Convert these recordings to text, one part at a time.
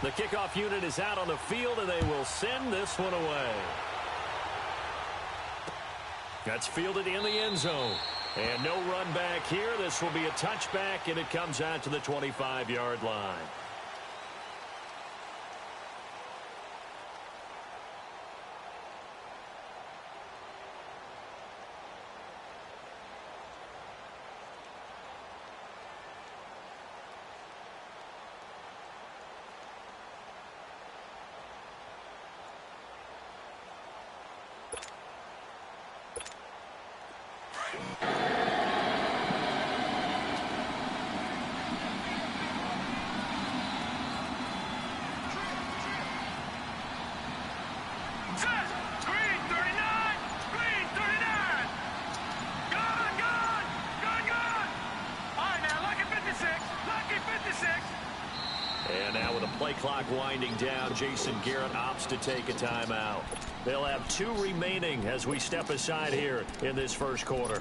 The kickoff unit is out on the field, and they will send this one away. That's fielded in the end zone. And no run back here. This will be a touchback, and it comes out to the 25-yard line. And now with the play clock winding down, Jason Garrett opts to take a timeout. They'll have 2 remaining as we step aside here in this first quarter.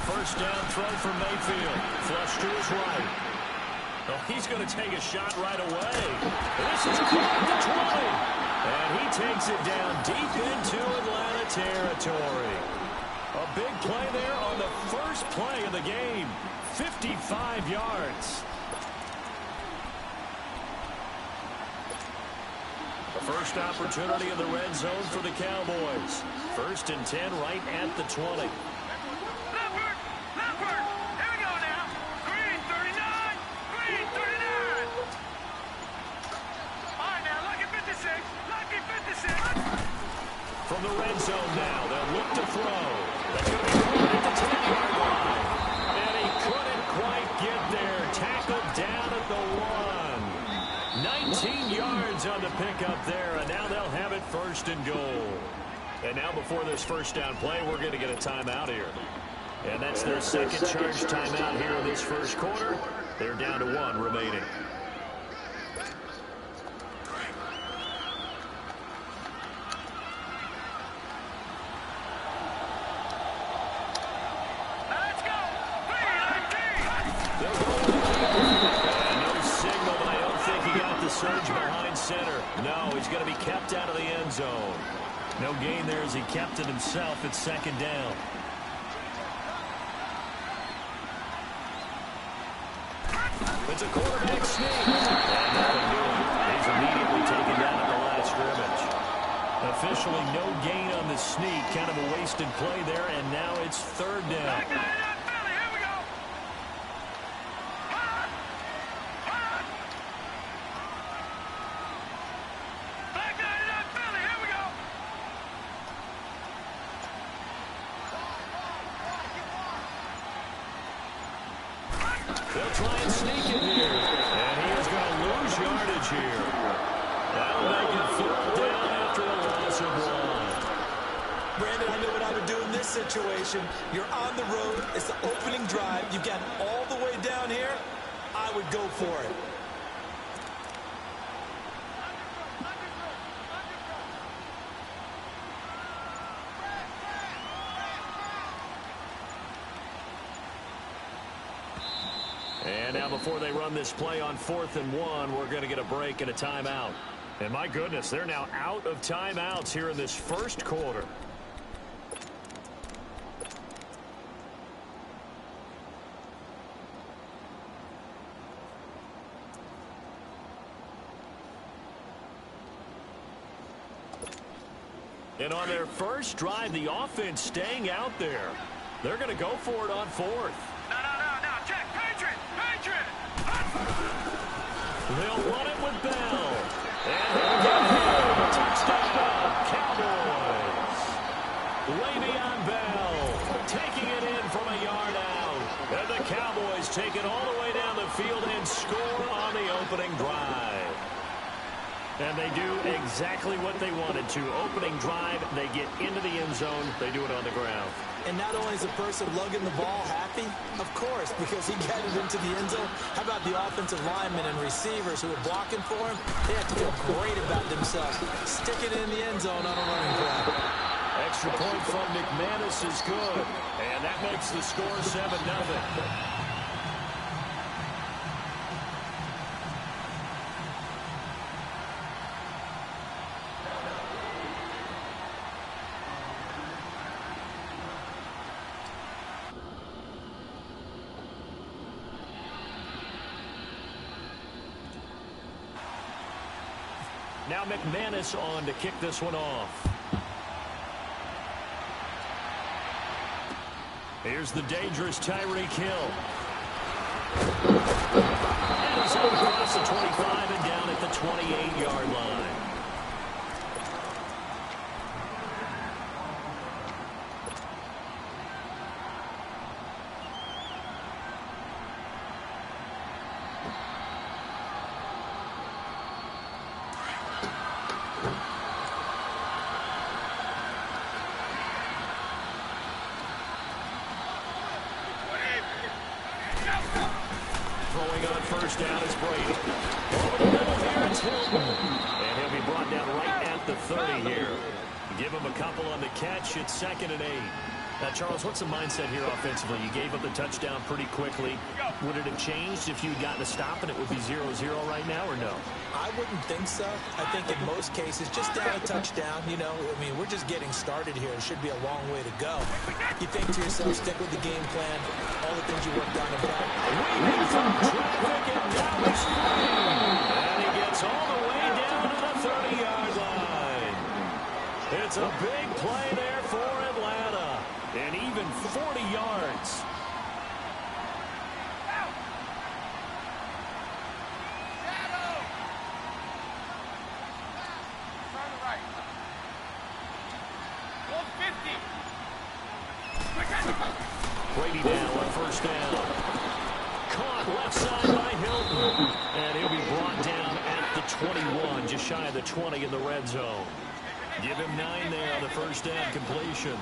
First down throw from Mayfield. Flush to his right. Oh, he's going to take a shot right away. This is caught at the 20. And he takes it down deep into Atlanta territory. A big play there on the first play of the game. 55 yards. The first opportunity in the red zone for the Cowboys. 1st and 10 right at the 20. From the red zone now, they'll look to throw. That's going to be caught at the 10-yard line. And he couldn't quite get there. Tackled down at the 1. 19 yards on the pickup there, and now they'll have it 1st and goal. And now before this first down play, we're going to get a timeout here. And that's their second charge timeout here in this first quarter. They're down to 1 remaining. Surge behind center. No, he's going to be kept out of the end zone. No gain there as he kept it himself. It's 2nd down. It's a quarterback sneak. And nothing doing. He's immediately taken down at the line of scrimmage. Officially no gain on the sneak. Kind of a wasted play there, and now it's 3rd down. They'll try and sneak it here. And he is going to lose yardage here. That'll make it 4th down after a loss of 1. Brandon, I know what I would do in this situation. You're on the road. It's the opening drive. You've gotten all the way down here. I would go for it. And now before they run this play on 4th and 1, we're going to get a break and a timeout. And my goodness, they're now out of timeouts here in this first quarter. And on their first drive, the offense staying out there. They're going to go for it on 4th. They'll run it with Bell. And he'll get him. Touchdown, Cowboys. Le'Veon Bell taking it in from a yard out. And the Cowboys take it all the way down the field and score on the opening drive. And they do exactly what they wanted to. Opening drive, they get into the end zone. They do it on the ground. And not only is the person lugging the ball happy, of course, because he got it into the end zone. How about the offensive linemen and receivers who are blocking for him? They have to feel great about themselves. Stick it in the end zone on a running play. Extra point from McManus is good. And that makes the score 7-0. Now McManus on to kick this one off. Here's the dangerous Tyreek Hill. And he's up across the 25 and down at the 28-yard line. Throwing on first down is Brady. Over the middle here, it's Hilton. And he'll be brought down right at the 30 here. Give him a couple on the catch. It's 2nd and 8. Now, Charles, what's the mindset here offensively? You gave up the touchdown pretty quickly. Would it have changed if you'd gotten a stop and it would be 0-0 right now, or no? I wouldn't think so. I think in most cases, just down a touchdown, you know, I mean, we're just getting started here. It should be a long way to go. You think to yourself, stick with the game plan, all the things you worked on in practice. Weaving from traffic, and now he's free. And he gets all the way down to the 30-yard line. It's a big play there for Atlanta. And even 40 yards. Brady down on first down. Caught left side by Hilton. And he'll be brought down at the 21, just shy of the 20 in the red zone. Give him 9 there on the first down completion.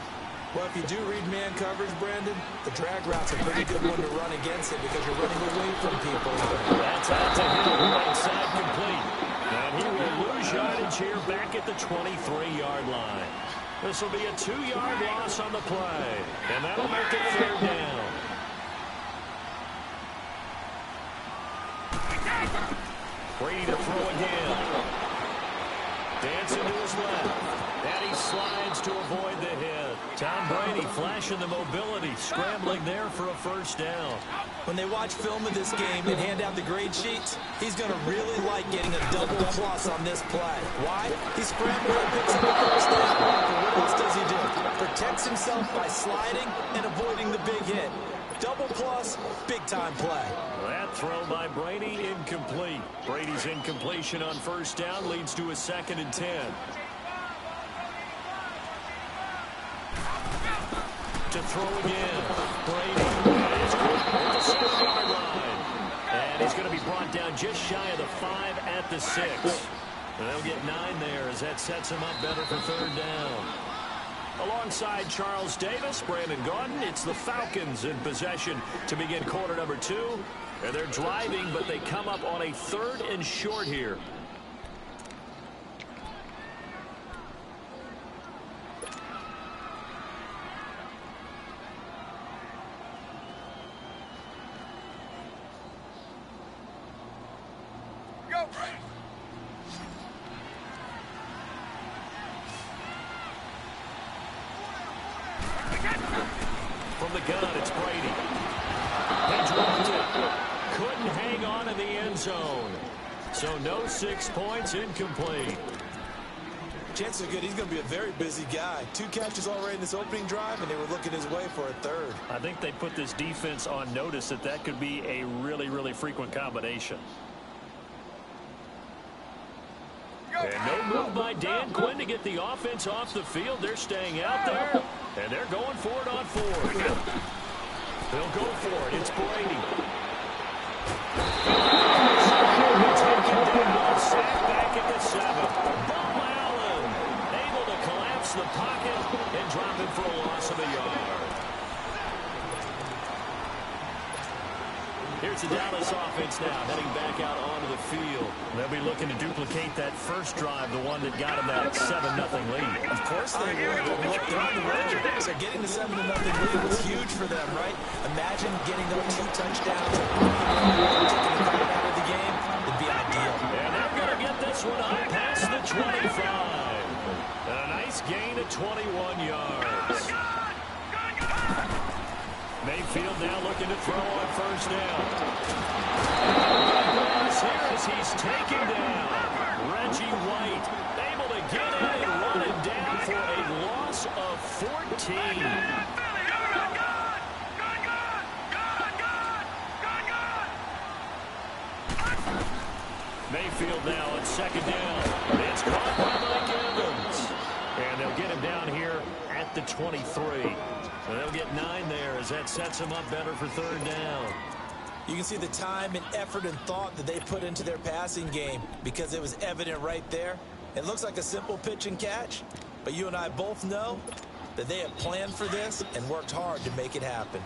Well, if you do read man coverage, Brandon, the drag route's a pretty good one to run against it because you're running away from people. That's out to Hill, right side complete. And he will lose yardage here back at the 23-yard line. This will be a 2-yard loss on the play. And that'll make it 3rd down. Brady to throw again. Dancing to his left. And he slides to avoid the hit. Tom Brady flashing the mobility, scrambling there for a first down. When they watch film of this game and hand out the grade sheets, he's going to really like getting a double plus on this play. Why? He scrambles and picks up the first down. But what else does he do? Protects himself by sliding and avoiding the big hit. Double plus, big-time play. That throw by Brady incomplete. Brady's incompletion on first down leads to a 2nd and 10. To throw again. Brady is caught at the 7-yard line. And he's going to be brought down just shy of the 5 at the 6. And they'll get 9 there as that sets him up better for 3rd down. Alongside Charles Davis, Brandon Gaudin, it's the Falcons in possession to begin quarter number 2. And they're driving, but they come up on a 3rd and short here. From the gun, it's Brady. He dropped it. Couldn't hang on in the end zone. So no 6 points, incomplete. Chances are good he's going to be a very busy guy. 2 catches already in this opening drive, and they were looking his way for a 3rd. I think they put this defense on notice that that could be a really, really frequent combination. And no move by Dan Quinn to get the offense off the field. They're staying out there, and they're going for it on 4th. They'll go for it. It's Brady. Taken Sack back at the 7. Bo Allen able to collapse the pocket and drop it for a loss of a yard. Here's the Dallas offense now, heading back out onto the field. They'll be looking to duplicate that first drive, the one that got them that 7-0 lead. Of course they will. Look, they're on the road. So getting the 7-0 lead was huge for them, right? Imagine getting up 2 touchdowns and taking the crowd out of the game. It'd be ideal. And they're going to get this one up past the 25. And a nice gain of 21 yards. Mayfield now looking to throw on first down. Here as he's taken down. Reggie White able to get in and run him down for a loss of 14. Mayfield now on second down. It's caught by Mike Evans. And they'll get him down here at the 23. And they'll get 9 there as that sets them up better for third down. You can see the time and effort and thought that they put into their passing game because it was evident right there. It looks like a simple pitch and catch, but you and I both know that they have planned for this and worked hard to make it happen.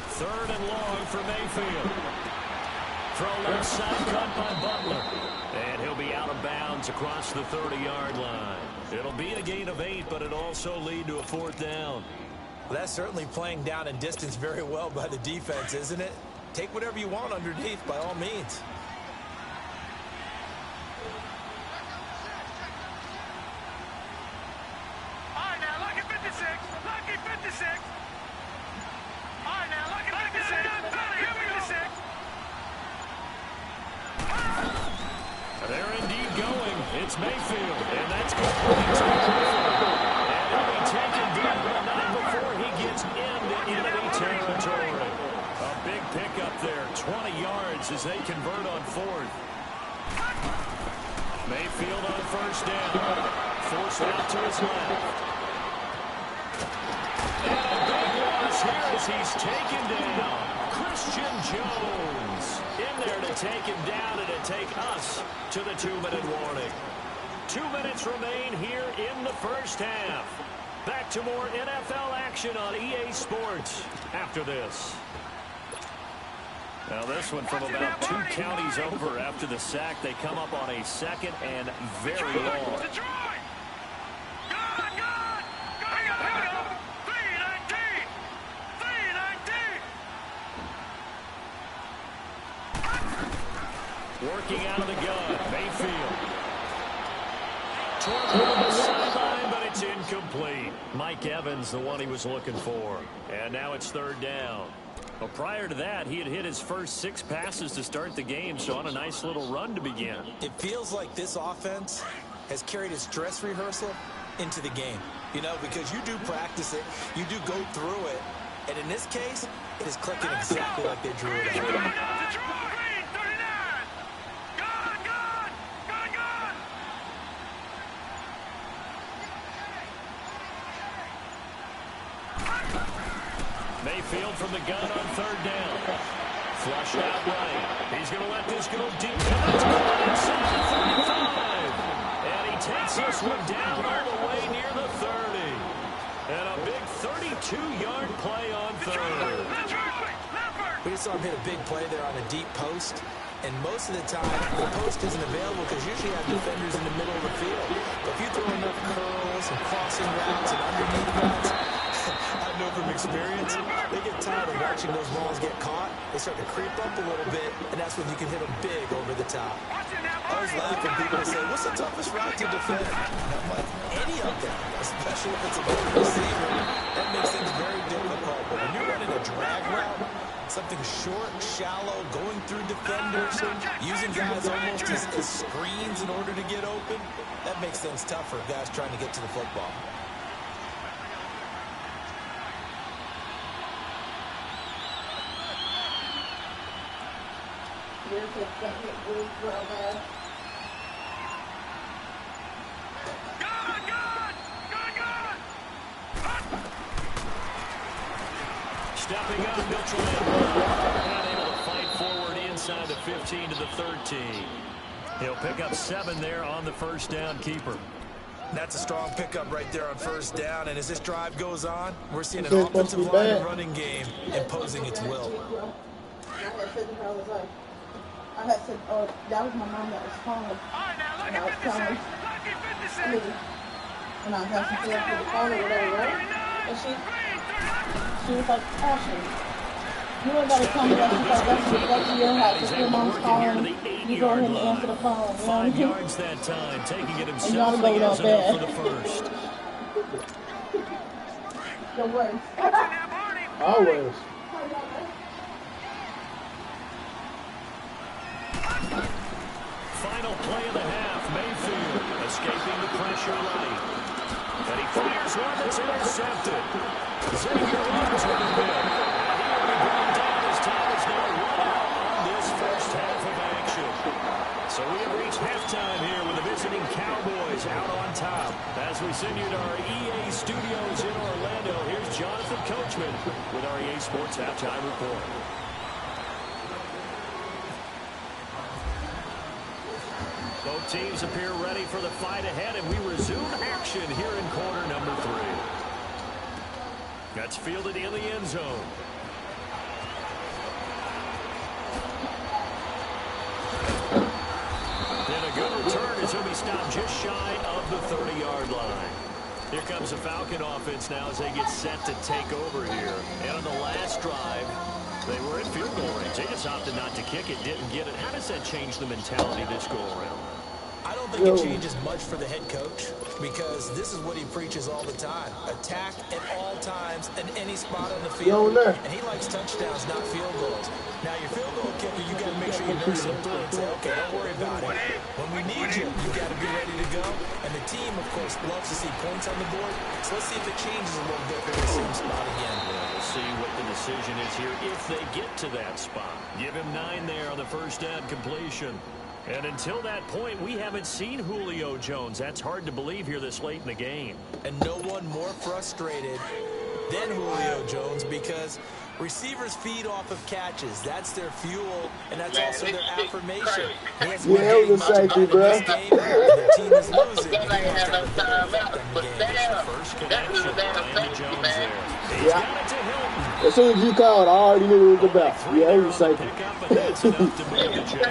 Third and long for Mayfield. Throw left side, cut by Butler. And he'll be out of bounds across the 30-yard line. It'll be a gain of 8, but it'll also lead to a fourth down. Well, that's certainly playing down and distance very well by the defense, isn't it? Take whatever you want underneath by all means. All right, now, lucky 56. Lucky 56. All right, now, lucky 56. Lucky 56. They're indeed going. It's Mayfield, and that's complete to Mayfield. And he'll be taken down, but not before he gets into enemy territory. A big pickup there, 20 yards as they convert on fourth. Mayfield on first down. Forced out to his left. And a big loss here as he's taken down. Christian Jones in there to take him down and to take us to the 2-minute warning. 2 minutes remain here in the first half. Back to more NFL action on EA Sports after this. Now this one from about 2 counties over after the sack. They come up on a second and very long. Detroit! Good, good! Here we go! 319! 319! Working out of the gun, Mayfield. Toward the sideline, but it's incomplete. Mike Evans, the one he was looking for. And now it's third down. Well, prior to that, he had hit his first 6 passes to start the game, so on a nice little run to begin. It feels like this offense has carried its dress rehearsal into the game. You know, because you do practice it, you do go through it, and in this case, it is clicking exactly like they drew it up. Detroit! 39! Good, good! Good, good! Mayfield from the gun on third down. Flushed out right. He's going to let this go deep. And that's caught inside the 35. And he takes this one down all the way near the 30. And a big 32-yard play on third. We just saw him hit a big play there on a deep post. And most of the time, the post isn't available because usually you have defenders in the middle of the field. But if you throw enough curls and crossing routes and underneath routes, I know from experience, they get tired of watching those balls get caught. They start to creep up a little bit, and that's when you can hit them big over the top. I always laugh when people say, what's the toughest route to defend? And I'm like, any of them, especially if it's a good receiver. That makes things very difficult. But when you're running a drag route, something short, shallow, going through defenders, using guys almost as screens in order to get open, that makes things tough for guys trying to get to the football. Good, good! Stepping up, he'll try and not able to fight forward inside the 15 to the 13. He'll pick up 7 there on the first down keeper. That's a strong pickup right there on first down, and as this drive goes on, we're seeing an offensive line and running game imposing its will. I had said, oh, that was my mom that was calling. And I was telling her, and I had some stuff to the phone or whatever, right? And she was like, Ashley, you ain't got to tell me that. She's like, that's your house. If your mom's calling, you go ahead and answer the phone. 5 yards that time, taking it himself. And y'all go enough bad. for the first. The worst. Always. Final play of the half. Mayfield escaping the pressure light. And he fires one that's intercepted. Xavier runs with a bit. And he will be brought down as time is now run out on this first half of action. So we have reached halftime here with the visiting Cowboys out on top. As we send you to our EA studios in Orlando, here's Jonathan Coachman with our EA Sports Halftime Report. Both teams appear ready for the fight ahead, and we resume action here in quarter number 3. That's fielded in the end zone. And a good return as he'll be stopped just shy of the 30-yard line. Here comes the Falcon offense now as they get set to take over here. And on the last drive, they were in field goal range. They just opted not to kick it, didn't get it. How does that change the mentality this go-around? I don't think it changes much for the head coach because this is what he preaches all the time. Attack at all times in any spot on the field. And he likes touchdowns, not field goals. Now, your field goal kicker, you got to make sure you nurse him through and say, okay, don't worry about it. When we need you, you got to be ready to go. And the team, of course, loves to see points on the board. So let's see if it changes a little bit for the same spot again. We'll see what the decision is here if they get to that spot. Give him 9 there on the first down completion. And until that point, we haven't seen Julio Jones. That's hard to believe here this late in the game. And no one more frustrated than Julio Jones because receivers feed off of catches. That's their fuel, and that's also their affirmation. Yeah, it was a safety, bro. The team is losing. And he wants to have a better effect on the game. First connection, Randy Jones there. He's got it to Hilton. As soon as you called, I already knew it was about. Yeah, it was a safety. That's enough to make the change.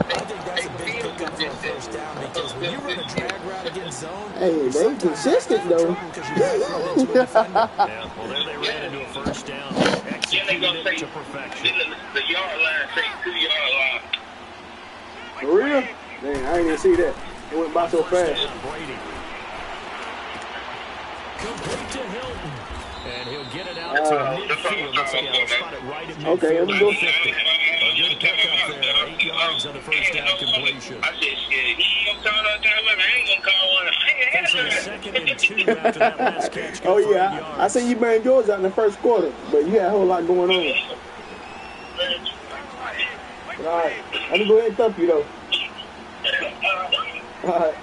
I think that's a big pickup for a first down because when you run a drag route against zone, hey, they consistent though. Yeah, well, there they ran into a first down. Executed it to perfection. The yard line, say 2-yard line. For real? Dang, I didn't even see that. It went by so fast. Brady. Complete to Hilton. And he'll get it out to midfield. Let's see, I'll spot it right at midfield. Okay, let me go. 50. A good pickup there. 8 yards on the first down completion. I said, shit, he ain't gonna call no time. I ain't gonna call one. Facing a 2nd and 2 after that last catch. Oh, yeah. I see you burned yours out in the first quarter, but you had a whole lot going on. All right. Let me go ahead and thump you, though. All right.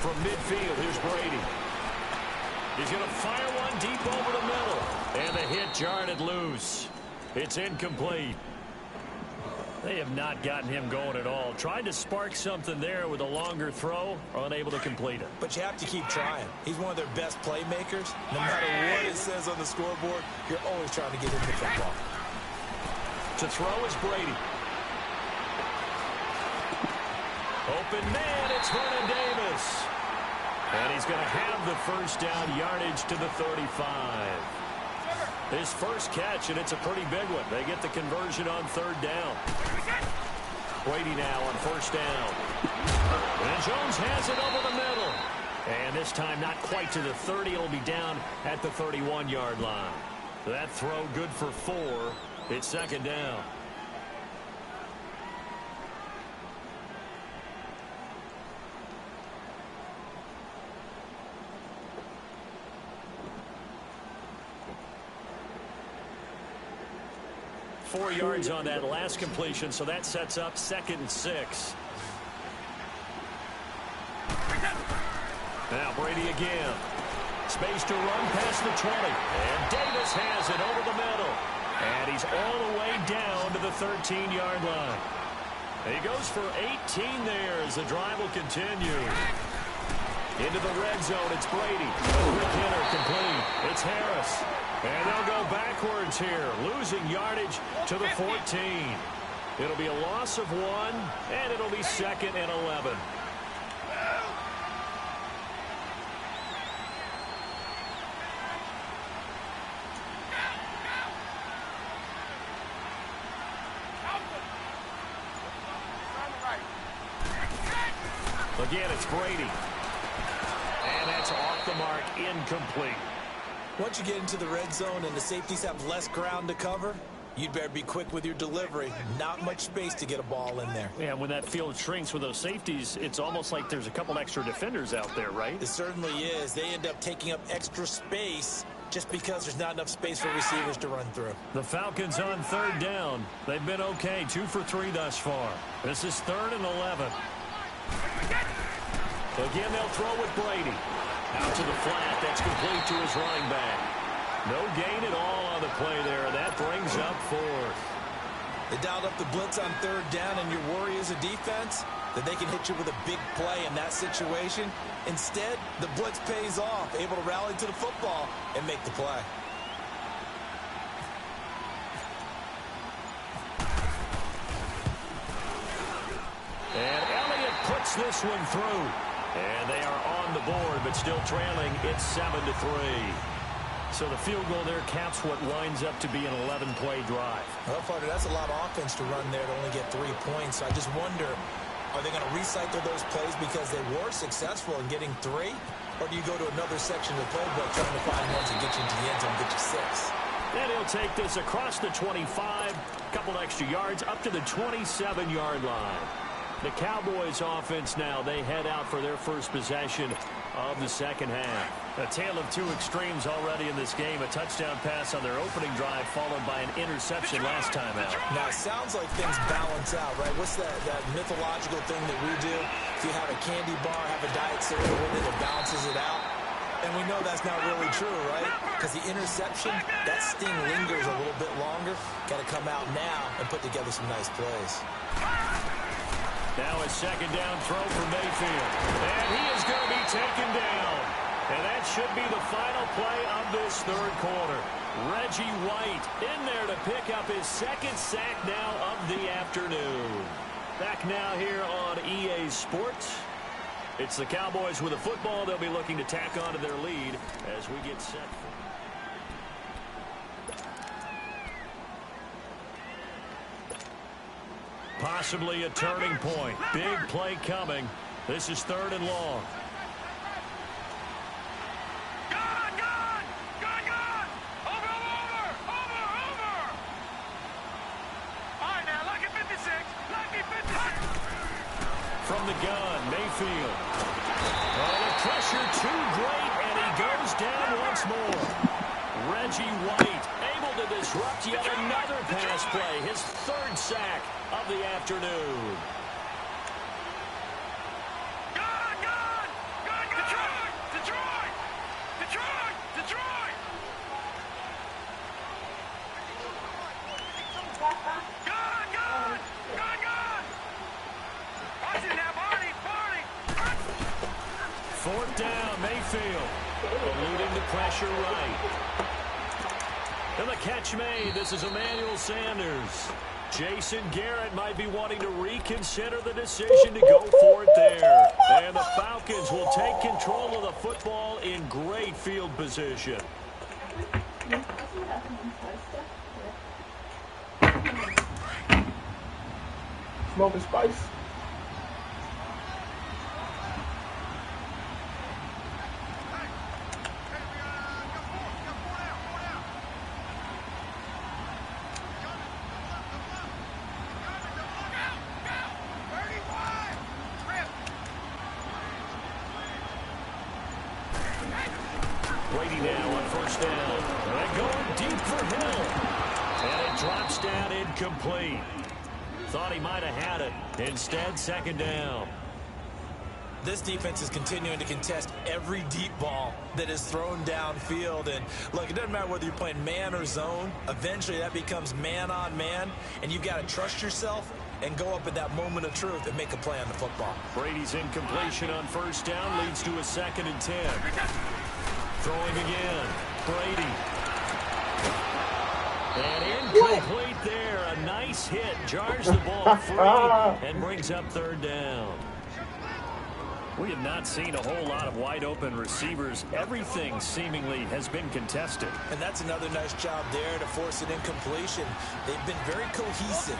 From midfield, here's Brady. He's going to fire one deep over the middle. And the hit jarred it loose. It's incomplete. They have not gotten him going at all. Tried to spark something there with a longer throw, unable to complete it. But you have to keep trying. He's one of their best playmakers. No matter what it says on the scoreboard, you're always trying to get him the football. To throw is Brady. Open man, it's Vernon Davis. And he's going to have the first down, yardage to the 35. His first catch, and it's a pretty big one. They get the conversion on 3rd down. Brady now on 1st down. And Jones has it over the middle. And this time not quite to the 30. It'll be down at the 31-yard line. That throw good for 4. It's 2nd down. Four yards on that last completion, so that sets up 2nd and 6. Now Brady again. Space to run past the 20. And Davis has it over the middle. And he's all the way down to the 13-yard line. He goes for 18 there as the drive will continue. Into the red zone, it's Brady. Quick hitter complete. It's Harris. And they'll go backwards here, losing yardage to the 14. It'll be a loss of 1, and it'll be 2nd and 11. Again, it's Brady. And that's off the mark, incomplete. Once you get into the red zone and the safeties have less ground to cover, you'd better be quick with your delivery. Not much space to get a ball in there. Yeah, when that field shrinks with those safeties, it's almost like there's a couple extra defenders out there, right? It certainly is. They end up taking up extra space just because there's not enough space for receivers to run through. The Falcons on 3rd down. They've been okay, 2 for 3 thus far. This is 3rd and 11. Again, they'll throw with Brady. Out to the flat. That's complete to his running back. No gain at all on the play there. That brings up 4th. They dialed up the blitz on 3rd down, and your worry as a defense that they can hit you with a big play in that situation. Instead, the blitz pays off, able to rally to the football and make the play. And Elliott puts this one through. And they are on the board, but still trailing. It's 7-3. So the field goal there caps what winds up to be an 11-play drive. Well, partner, that's a lot of offense to run there to only get 3 points. So I just wonder, are they going to recycle those plays because they were successful in getting 3? Or do you go to another section of the playbook trying to find ones that get you into the end zone and get you 6? And he'll take this across the 25, a couple extra yards, up to the 27-yard line. The Cowboys offense now, they head out for their first possession of the second half. A tale of 2 extremes already in this game. A touchdown pass on their opening drive followed by an interception last time out. Now, it sounds like things balance out, right? What's that mythological thing that we do? If you have a candy bar, have a diet cereal with it, it balances it out. And we know that's not really true, right? Because the interception, that sting lingers a little bit longer. Got to come out now and put together some nice plays. Now a second down throw for Mayfield. And he is going to be taken down. And that should be the final play of this 3rd quarter. Reggie White in there to pick up his 2nd sack now of the afternoon. Back now here on EA Sports. It's the Cowboys with a football. They'll be looking to tack on to their lead as we get set for... Possibly a turning point. Big play coming. This is 3rd and long. From the gun, Mayfield. Oh, the pressure too great, and he goes down once more. Reggie White able to disrupt yet another pass play. His 3rd sack of the afternoon. Fourth down, Mayfield. Eluding the pressure right. And the catch made. This is Emmanuel Sanders. Jason Garrett might be wanting to reconsider the decision to go for it there. And the Falcons will take control of the football in great field position. Smoking spice. Brady now on 1st down. And going deep for Hill. And it drops down incomplete. Thought he might have had it. Instead, 2nd down. This defense is continuing to contest every deep ball that is thrown downfield. And look, it doesn't matter whether you're playing man or zone. Eventually, that becomes man on man, and you've got to trust yourself and go up at that moment of truth and make a play on the football. Brady's incompletion on first down leads to a 2nd and 10. Throwing again. Brady. And incomplete there. A nice hit. Jars the ball free and brings up 3rd down. We have not seen a whole lot of wide-open receivers. Everything seemingly has been contested. And that's another nice job there to force an incompletion. They've been very cohesive,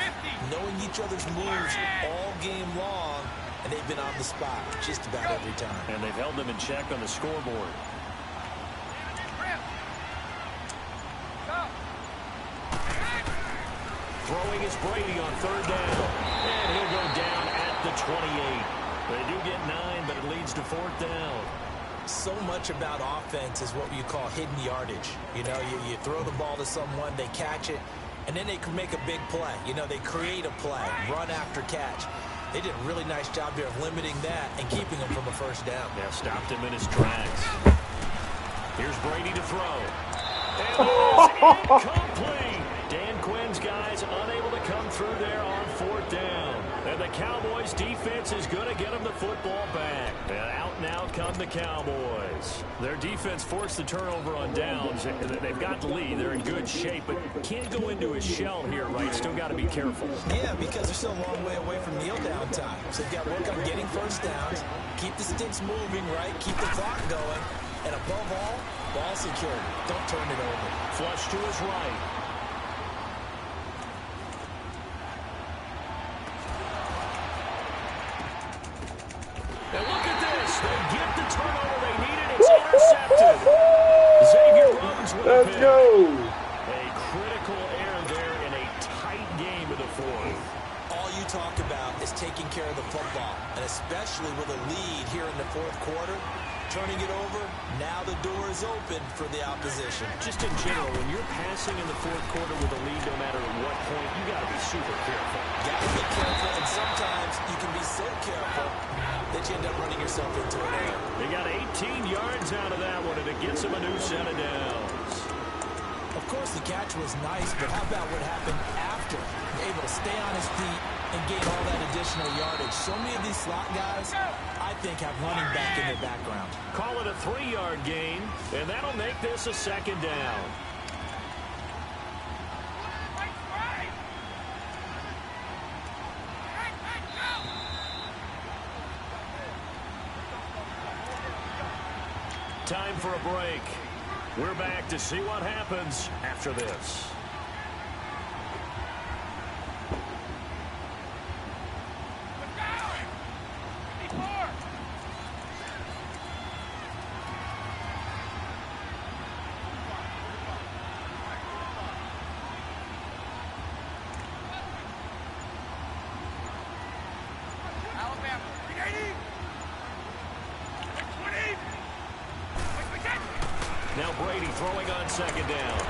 knowing each other's moves all game long, and they've been on the spot just about every time. And they've held them in check on the scoreboard. Throwing is Brady on 3rd down. And he'll go down at the 28. They do get 9, but it leads to 4th down. So much about offense is what you call hidden yardage. You know, you throw the ball to someone, they catch it, and then they can make a big play. You know, they create a play, run after catch. They did a really nice job there of limiting that and keeping him from a 1st down. Yeah, stopped him in his tracks. Here's Brady to throw. And it is incomplete. Dan Quinn's guys unable to come through there on 4th down. And the Cowboys defense is going to get them the football back. And out now come the Cowboys. Their defense forced the turnover on downs. They've got the lead. They're in good shape, but can't go into a shell here, right? Still got to be careful. Yeah, because they're still a long way away from kneel down time. So they've got to work on getting 1st downs, keep the sticks moving, right? Keep the clock going. And above all, ball security. Don't turn it over. Flush to his right. And look at this. They get the turnover they needed. It's intercepted. Xavier Rhodes with a pick. A critical error there in a tight game in the 4th. All you talk about is taking care of the football, and especially with a lead here in the 4th quarter. Turning it over, now the door is open for the opposition. Just in general, when you're passing in the 4th quarter with a lead, no matter at what point, you got to be super careful. Got to be careful, and sometimes you can be so careful that you end up running yourself into an error. They got 18 yards out of that one, and it gets them a new set of downs. Of course, the catch was nice, but how about what happened after? Able to stay on his feet and gain all that additional yardage. So many of these slot guys, I think, have running back in their background. Call it a 3-yard gain, and that'll make this a 2nd down. Time for a break. We're back to see what happens after this. Now Brady throwing on 2nd down.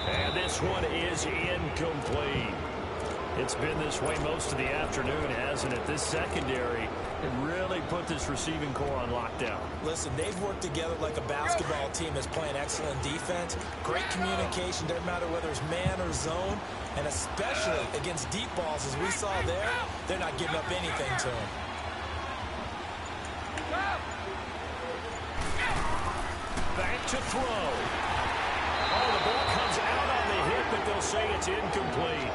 And this one is incomplete. It's been this way most of the afternoon, hasn't it? This secondary really put this receiving core on lockdown. Listen, they've worked together like a basketball team that's playing excellent defense. Great communication, doesn't matter whether it's man or zone. And especially against deep balls, as we saw there, they're not giving up anything to them. Back to throw. Oh, the ball comes out on the hit, but they'll say it's incomplete.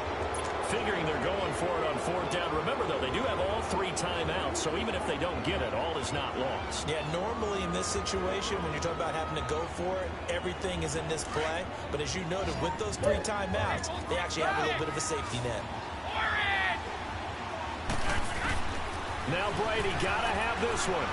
Figuring they're going for it on 4th down. Remember, though, they do have all 3 timeouts, so even if they don't get it, all is not lost. Yeah, normally in this situation, when you're talking about having to go for it, everything is in this play. But as you noted, with those 3 timeouts, they actually have a little bit of a safety net. Now Brady got to have this one.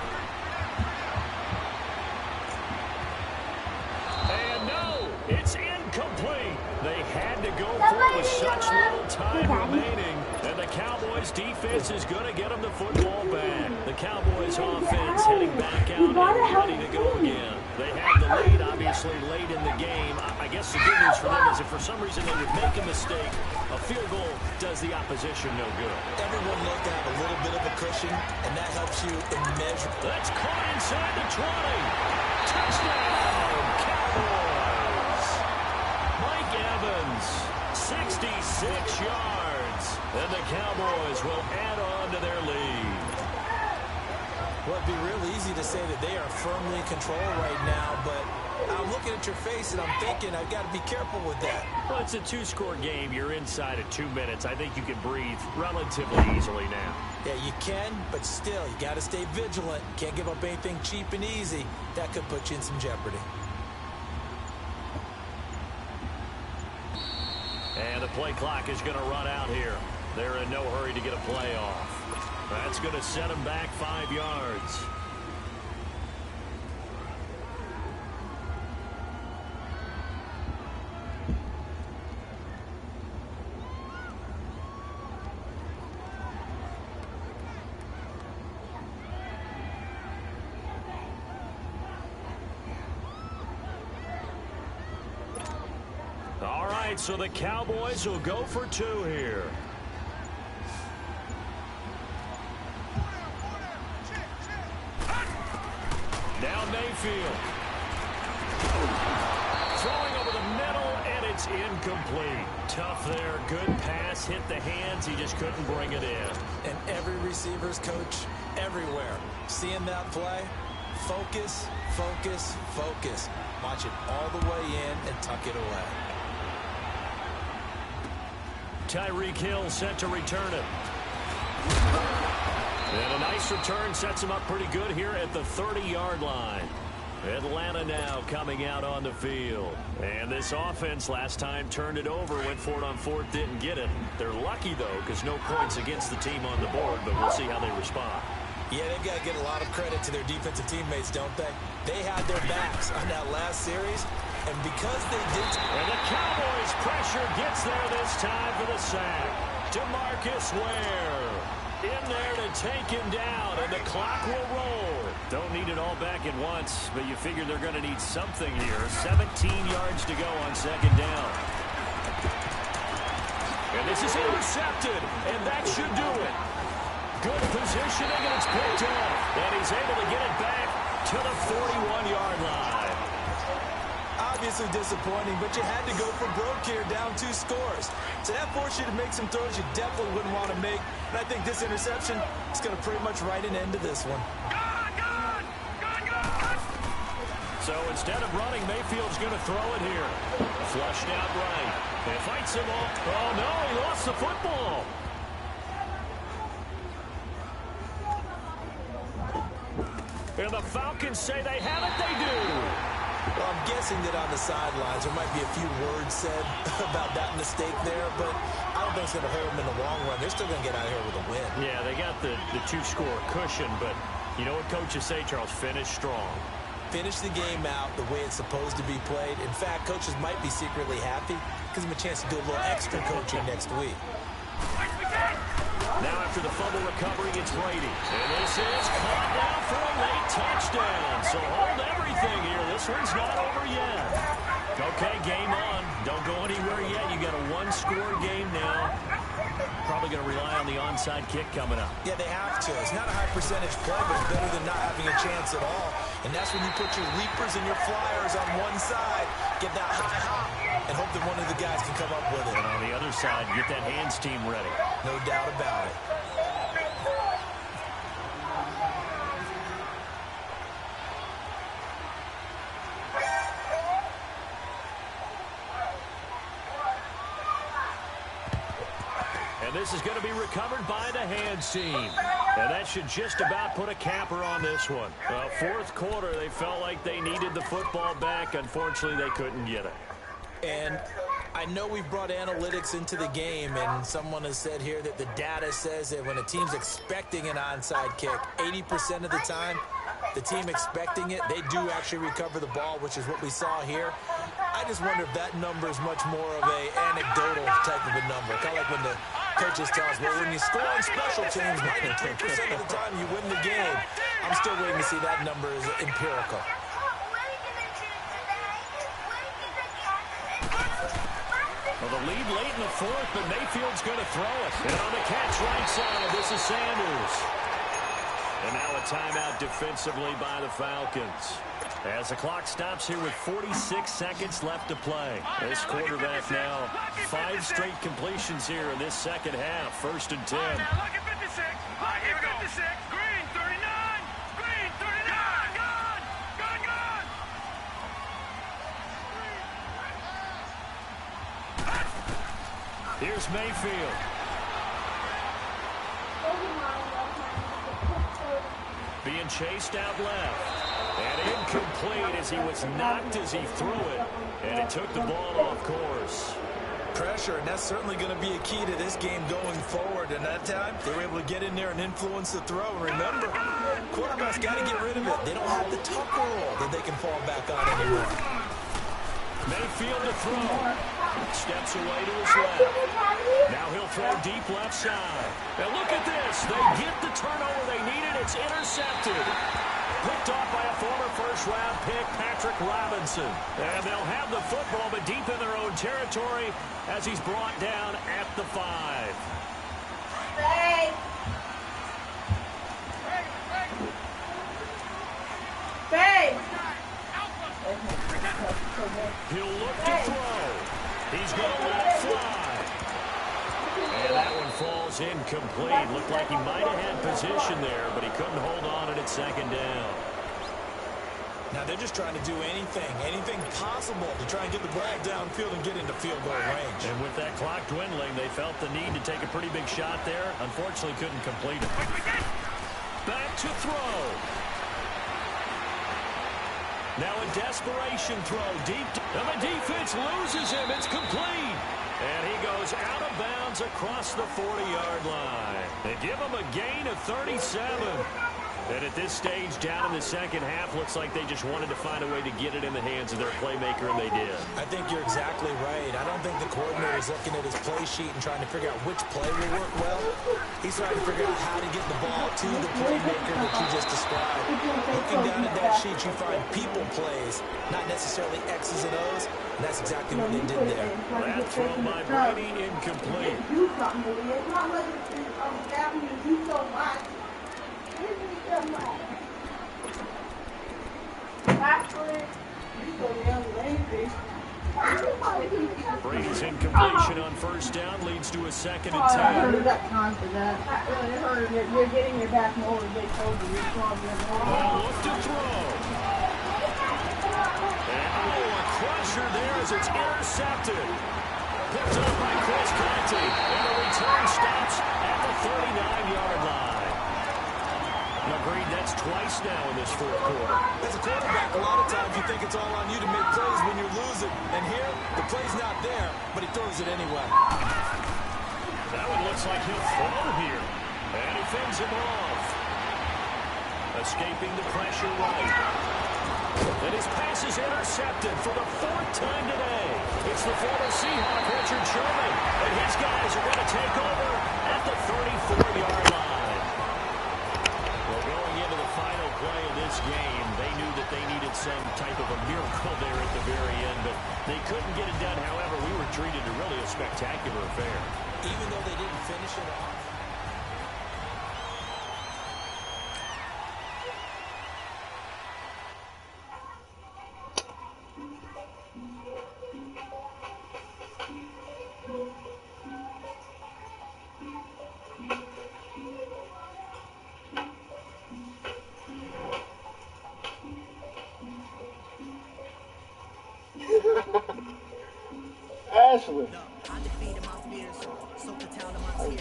And no, it's incomplete. They had to go for it with such little time remaining. And the Cowboys defense is going to get them the football back. The Cowboys offense heading back out and ready to go again. They have the lead, obviously, late in the game. I guess the good news for them is if for some reason they would make a mistake, a field goal does the opposition no good. Everyone loves to have a little bit of a cushion, and that helps you immeasurably. That's caught inside the 20. Touchdown, Cowboys. Mike Evans, 66 yards. And the Cowboys will add on to their lead. Well, it'd be real easy to say that they are firmly in control right now, but I'm looking at your face and I'm thinking I've got to be careful with that. Well, it's a two-score game. You're inside of 2 minutes. I think you can breathe relatively easily now. Yeah, you can, but still, you got to stay vigilant. Can't give up anything cheap and easy. That could put you in some jeopardy. And the play clock is going to run out here. They're in no hurry to get a play off. That's going to set them back 5 yards. All right, so the Cowboys will go for 2 here. Down Mayfield. Throwing over the middle, and it's incomplete. Tough there. Good pass. Hit the hands. He just couldn't bring it in. And every receiver's coach everywhere. Seeing that play, focus, focus, focus. Watch it all the way in and tuck it away. Tyreek Hill set to return it. And a nice return sets him up pretty good here at the 30-yard line. Atlanta now coming out on the field. And this offense last time turned it over, went for it on 4th, didn't get it. They're lucky, though, because no points against the team on the board, but we'll see how they respond. Yeah, they've got to get a lot of credit to their defensive teammates, don't they? They had their backs on that last series, and because they did... And the Cowboys' pressure gets there this time for the sack. DeMarcus Ware in there to take him down, and the clock will roll. Don't need it all back at once, but you figure they're going to need something here. 17 yards to go on 2nd down. And this is intercepted, and that should do it. Good positioning, and it's picked off. And he's able to get it back to the 41-yard line. Obviously disappointing, but you had to go for broke here, down 2 scores. So that forced you to make some throws you definitely wouldn't want to make. And I think this interception is going to pretty much write an end to this one. So instead of running, Mayfield's going to throw it here. Flushed out right. And fights him off. Oh, no, he lost the football. And the Falcons say they have it. They do. Well, I'm guessing that on the sidelines there might be a few words said about that mistake there, but I don't think it's going to hold them in the long run. They're still going to get out of here with a win. Yeah, they got the 2-score cushion, but you know what coaches say, Charles? Finish strong. Finish the game out the way it's supposed to be played. In fact, coaches might be secretly happy. Gives them a chance to do a little extra coaching next week. Now after the fumble recovery, it's Brady. And this is caught down for a late touchdown. So hold everything here. This one's not over yet. Okay, game on. Don't go anywhere yet. You got a 1-score game now. Probably going to rely on the onside kick coming up. Yeah, they have to. It's not a high percentage play, but it's better than not having a chance at all. And that's when you put your leapers and your flyers on one side, get that high hop, and hope that one of the guys can come up with it. And on the other side, get that hands team ready. No doubt about it. This is going to be recovered by the hands team. And that should just about put a capper on this one. 4th quarter, they felt like they needed the football back. Unfortunately, they couldn't get it. And I know we've brought analytics into the game, and someone has said here that the data says that when a team's expecting an onside kick, 80% of the time, the team expecting it, they do actually recover the ball, which is what we saw here. I just wonder if that number is much more of a anecdotal type of a number. Kind of like when the coaches tell us, well, when you score on special teams, 93% of the time you win the game. I'm still waiting to see that number is empirical. Well, the lead late in the fourth, but Mayfield's going to throw it. And on the catch right side, this is Sanders. And now a timeout defensively by the Falcons. As the clock stops here with 46 seconds left to play. This quarterback now 5 straight completions here in this second half. 1st and 10. Now look at 56. Look at 56. Green 39. Green 39. Gone. Gone. Gone. Here's Mayfield. Being chased out left. And incomplete as he was knocked as he threw it. And it took the ball off course. Pressure, and that's certainly going to be a key to this game going forward. And that time, they were able to get in there and influence the throw. And remember, quarterbacks got to get rid of it. They don't have the tucker roll that they can fall back on anymore. Mayfield to throw. Steps away to his left. Now he'll throw deep left side. Now look at this. They get the turnover they needed. It's intercepted. Picked off by a former first-round pick, Patrick Robinson. And they'll have the football, but deep in their own territory as he's brought down at the 5. Hey! Hey! He'll look to throw. He's going to let it fly. And that one falls incomplete. Looked like he might have had position there, but he couldn't hold on at 2nd down. Now they're just trying to do anything possible to try and get the ball downfield and get into field goal range. And with that clock dwindling, they felt the need to take a pretty big shot there. Unfortunately, couldn't complete it. Back to throw. Now a desperation throw deep. And the defense loses him. It's complete. And he goes out of bounds across the 40-yard line. They give him a gain of 37. And at this stage, down in the second half, looks like they just wanted to find a way to get it in the hands of their playmaker, and they did. I think you're exactly right. I don't think the coordinator is looking at his play sheet and trying to figure out which play will work well. He's trying to figure out how to get the ball to the playmaker that you just described. Looking down at that sheet, you find people plays, not necessarily X's and O's, and that's exactly what they did there. That throw by Brady incomplete. Do something, it's not like it's asking you to do so much. Brady's incompletion on 1st down leads to a 2nd and 10. I heard that time for that. I really heard that you're getting your back more than they told you. Well, look to throw. And a crusher there as it's intercepted. Picked up by Chris Conte. And the return stops at the 39-yard line. Agreed, that's twice now in this 4th quarter. As a quarterback, a lot of times you think it's all on you to make plays when you're losing. And here, the play's not there, but he throws it anyway. That one looks like he'll throw here. And he fends him off. Escaping the pressure right. And his pass is intercepted for the 4th time today. It's the former Seahawk, Richard Sherman. And his guys are going to take over at the 34-yard line. Final play of this game, they knew that they needed some type of a miracle there at the very end, but they couldn't get it done. However, we were treated to really a spectacular affair. Even though they didn't finish it off. Ashley.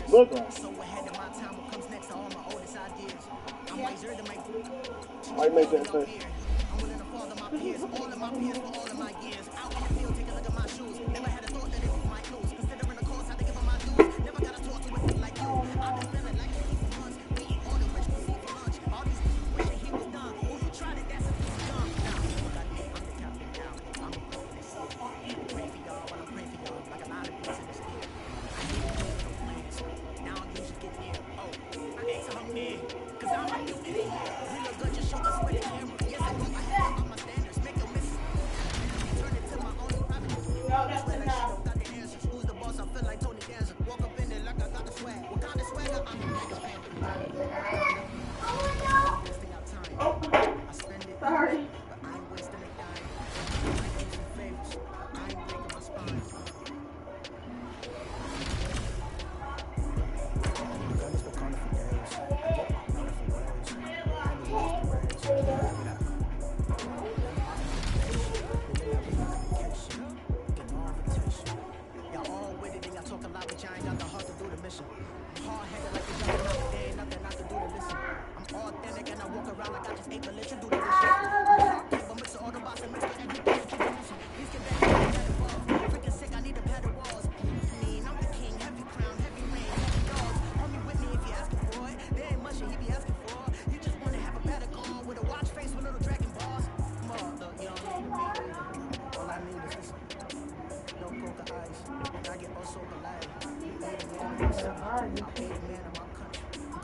Look like. I make that face. No, that's enough.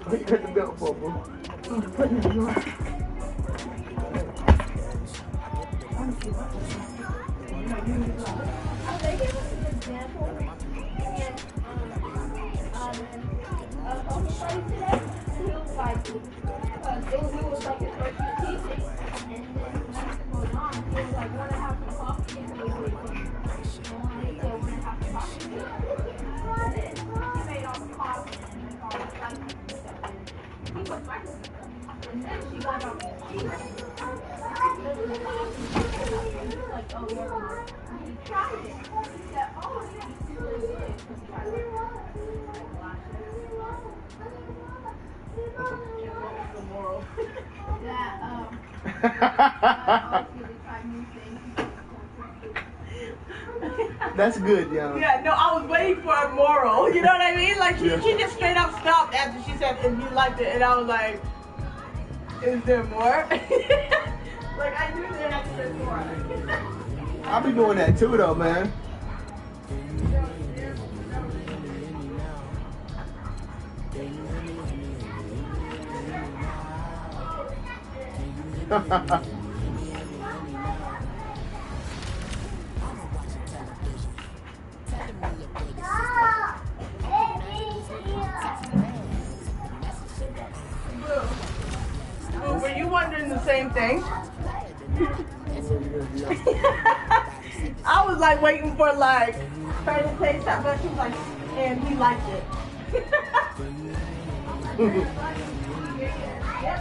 What you got the belt for, bro? I'm putting it on. They gave us an example, and on the study today, he was like, he was like his first year teaching, and then semester going on, he was like, want to have some coffee, and he was like, want to have some coffee, he made all the coffee, and like all the stuff, he was like, and then she got on his teeth, like, oh, never mind. He tried it. He said, oh, yeah, it's really good. He tried it. The moral. That, That's good, young. Yeah, no, I was waiting for a moral. You know what I mean? Like, she just straight up stopped after she said, and he liked it. And I was like, is there more? Like, I knew there had to be more. I'll be doing that too, though, man. Were you wondering the same thing? I was like waiting for like her to taste that, but she was like, and he liked it. Yep.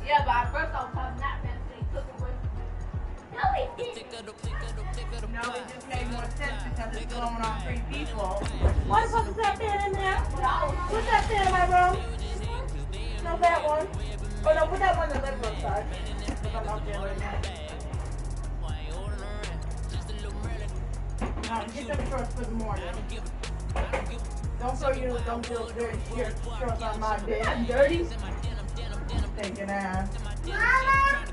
Yeah, but at first I was having that fence and he took it with me. No, he didn't. No, it just made more sense because it's blowing on 3 people. Why the fuck is that fan in there? What's that Get them shorts for the morning. Don't throw your shorts on my bed. I'm dirty. Thinking ass. Mama!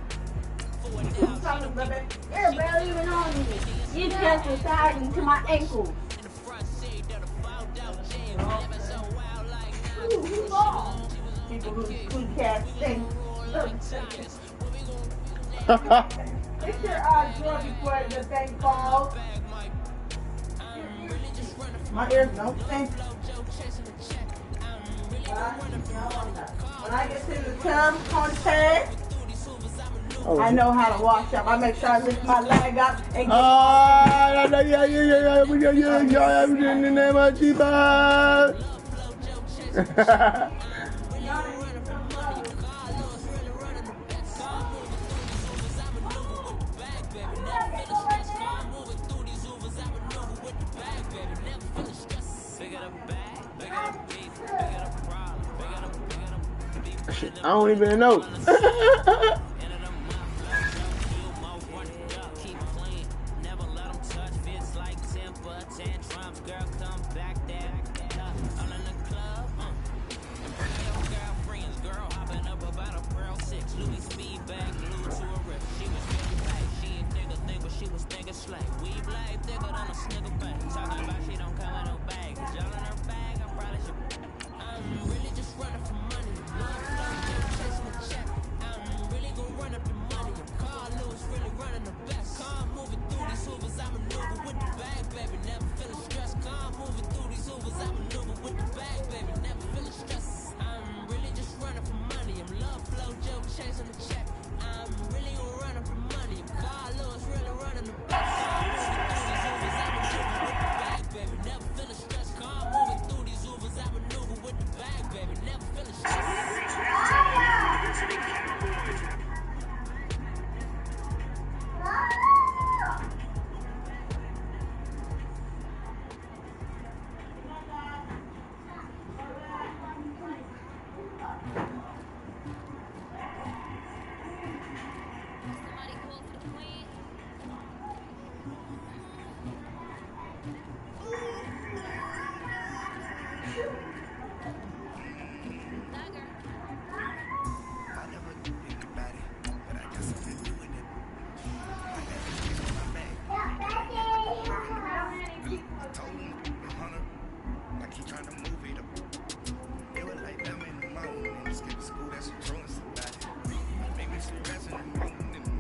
Something, baby. You're barely even on me. You just was sagging to my ankles. People who can't sing. It's your drawer before the thing falls. My ears don't stink. When I get to the tub contest, I know how to wash up. I make sure I lift my leg up and in the name of Jesus. I don't even know.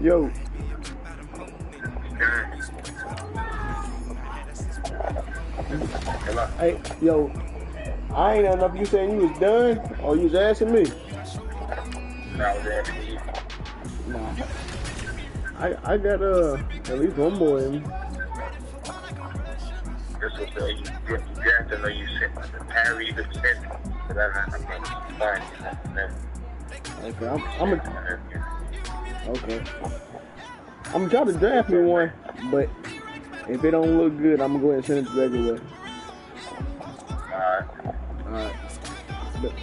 Yo. Hey, yo, I ain't enough. You saying you was done, or you was asking me? No, I was asking you. Nah. I got at least one more in me. This was you drafted or you sent the parry the sent. I'm not fine. Okay, I'm gonna try to draft me one, but if it don't look good, I'm gonna go ahead and send it to regular. Alright. But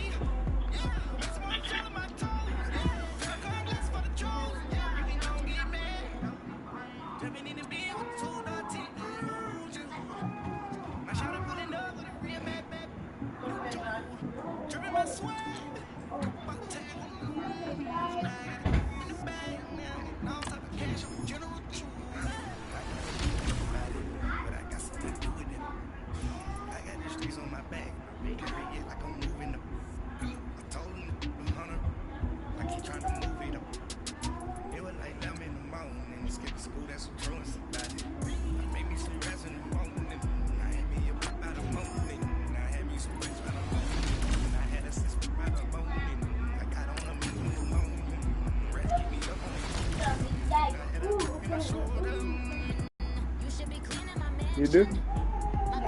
you do? The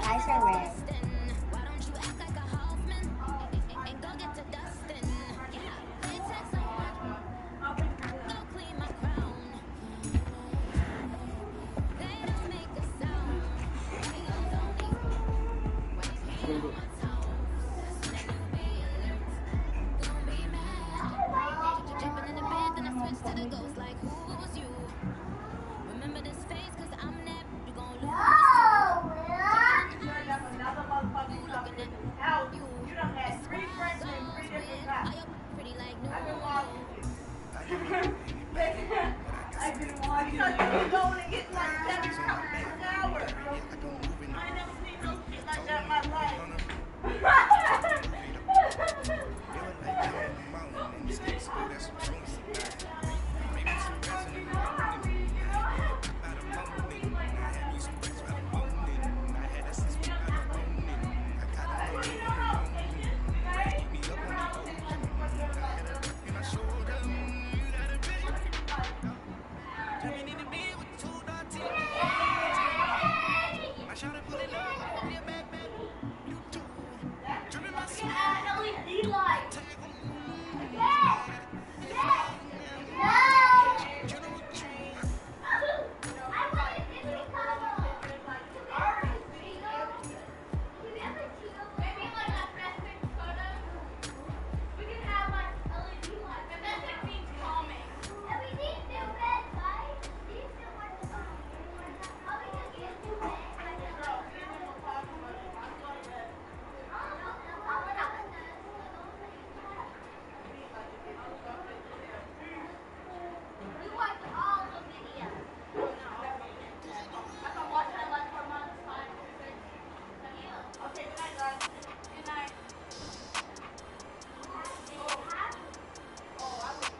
eyes are red. different guys. I've been watching you. I've been watching you. Because you go and get like 7 cups an hour. I never seen no shit like that in my life.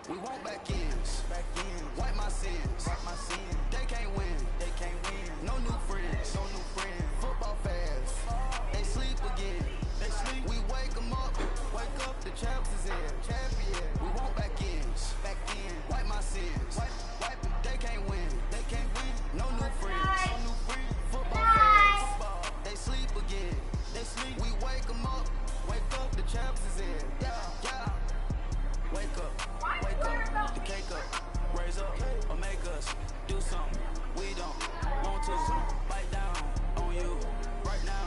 We want back ends, wipe my sins. They can't win, no new friends, football fans, they sleep again. We wake them up, the champs is in, We want back ends, wipe my sins. They can't win, no new friends, football fans, they sleep again. We wake them up, the champs is in, yeah. Wake up, the cake up, raise up, or make us do something we don't want to. Bite down on you, right now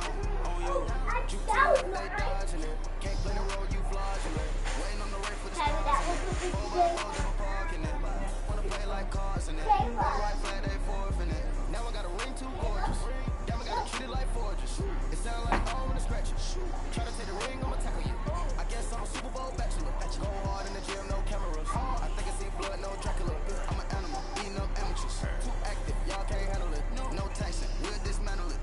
on you. You tell them they dodging it, can't play the role you flogging it. Waiting on the race for the stars in it, 4x4s in my parking it. Wanna play like cars in it, white flag they forfeiting it. Now I got a ring too gorgeous, damn I gotta treat it like fortress. It sound like home in the stretches, try to take the ring, I'ma tackle you. I guess I'm a Super Bowl bachelor, go hard in the gym, no cameras. I think I see blood, no Dracula. I'm an animal, eating up amateurs. Too active, y'all can't handle it. No taxing, we'll dismantle it.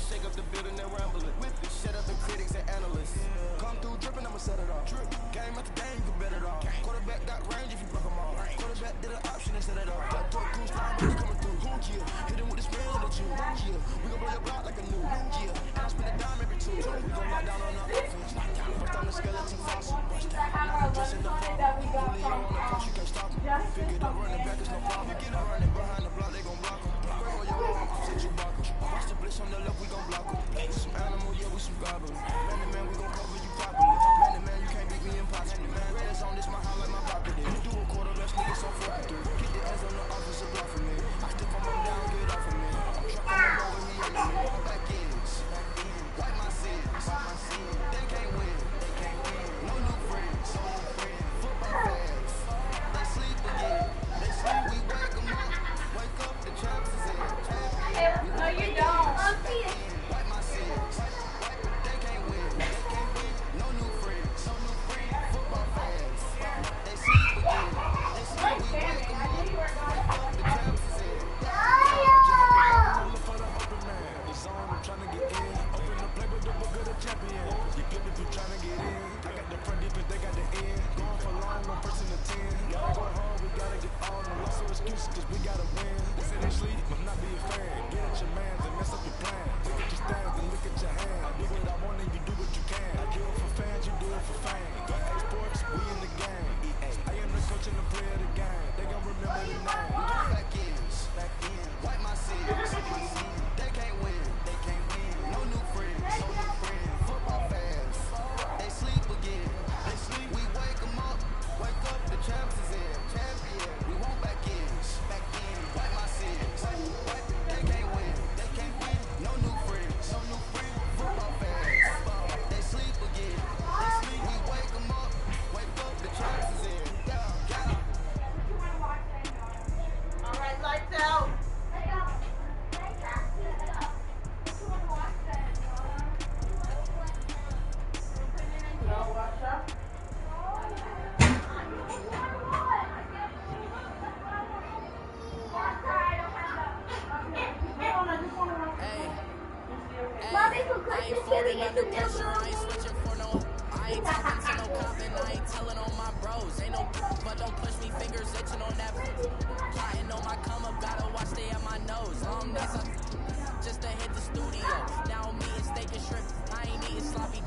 Shake up the building and ramble it. Whip it, shut up the critics and analysts. Come through dripping, I'ma set it off. Game after game, you can bet it off. Quarterback got range if you broke them all. Quarterback did an option and set it off. Got two cool sliders coming through. Hit him with the spin on the two. We gon' blow your block like a new. And I spin a dime every two. We gon' lock down on the offense. First time the skeleton fossil. Now just in the problem. Julio on the coast, you can't stop him. Figured out running back is no problem. Get a running behind the block, they gon' block him. Grab your arm, offset you block him. Watch the blitz on the left, we gon' block him. We some animal, yeah, we some goblins. Man to man, we gon' cover you properly. Man to man, you can't beat me impossible. Man, red zone, this my house like my property. Do a quarter, let's nigga so 43. Get the ass on the offensive block for me. I stick on my down, get off of me. I'm trucking him over, he ain't me. Back ends, wipe my sins. They can't win, no new friends. Football fans, they sleep again. We wake them up, the champs is in. No, you don't. Wipe my sins, they can't win.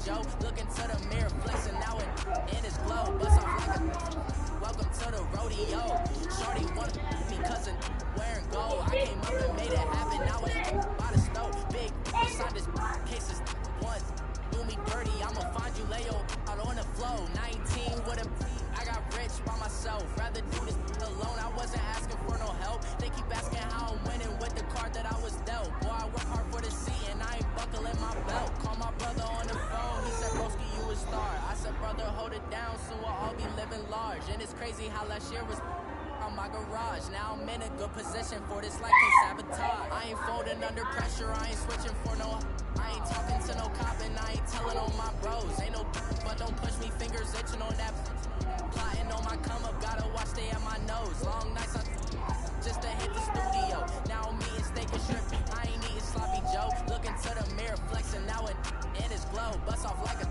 Joe. Look into the mirror, flexing now in his glow. Bust off like a welcome to the rodeo. Shorty wanted me cousin wearing gold. I came up and made it happen. Now it's by the stove. Big beside this cases once. Do me dirty, I'ma find you, lay your out on the floor. 19 with a I got rich by myself. Rather do this alone. I wasn't asking for no help. They keep asking how I'm winning with the card that I was dealt. Boy, I work hard for the seat and I ain't buckling my belt. Call my brother on the phone. He said, broski, you a star. I said, brother, hold it down. Soon we'll all be living large. And it's crazy how last year was on my garage. Now I'm in a good position for this life can sabotage. I ain't folding under pressure. I ain't switching for no. I ain't talking to no cop and I ain't telling on my bros. Ain't no but don't push me, fingers itching on that. Plotting on my come up, gotta watch stay at my nose. Long nights I just to hit the studio. Now I'm eating steak and shrimp. I ain't eating sloppy Joe. Looking to the mirror, flexing now in his glow. Bust off like a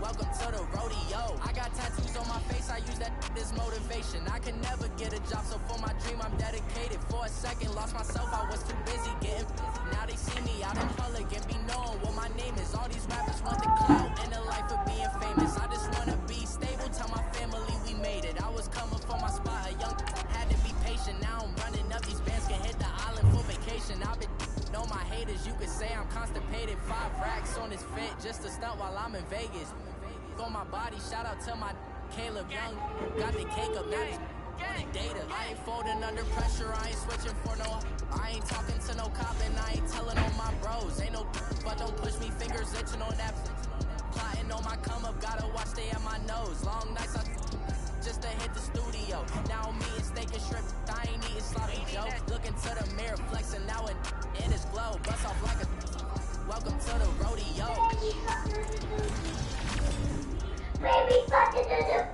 welcome to the rodeo. I got tattoos on my face, I use that as motivation. I can never get a job, so for my dream I'm dedicated. For a second, lost myself, I was too busy getting. Now they see me out in public and be knowing what my name is. All these rappers want the clout and the life of being famous. I just wanna be stable, tell my family we made it. I was coming for my spot, a young had to be patient. Now I'm running up, these bands can hit the island for vacation. I've been know my haters, you could say I'm constipated. 5 racks on his fit, just to stunt while I'm in Vegas. On my body, shout out to my Caleb Young. Got the cake up, now he's on the data. I ain't folding under pressure, I ain't switching for no. I ain't talking to no cop and I ain't telling on my bros. Ain't no but don't push me, fingers itching on that. Plotting on my come up, gotta watch stay at my nose. Long nights I just to hit the studio. Now I'm eating steak and shrimp, I ain't eating sloppy Joe. Looking to the mirror, flexing now in his glow. Bust off like a welcome to the rodeo. Baby, suck it.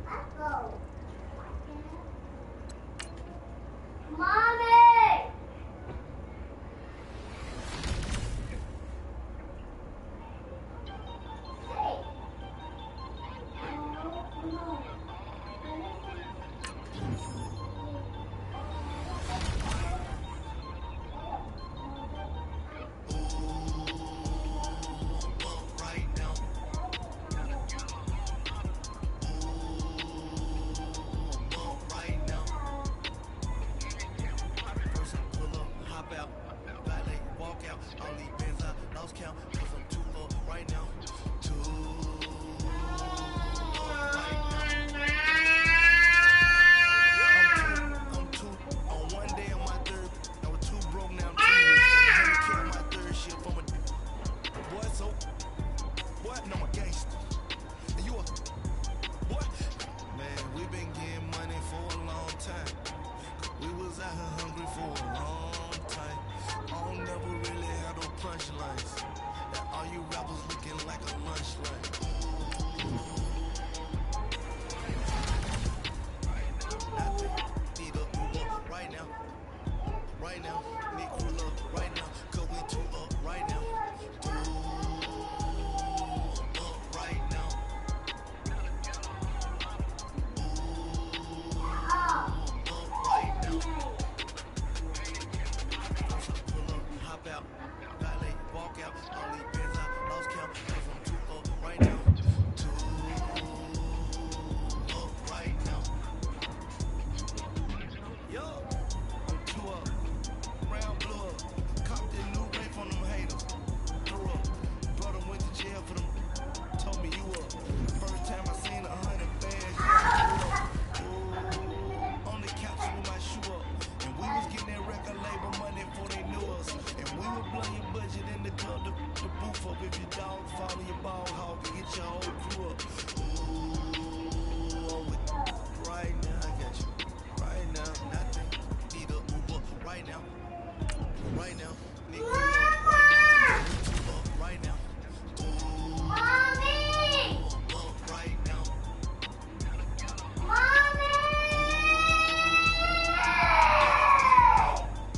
Let's go. Mommy! Hey. No.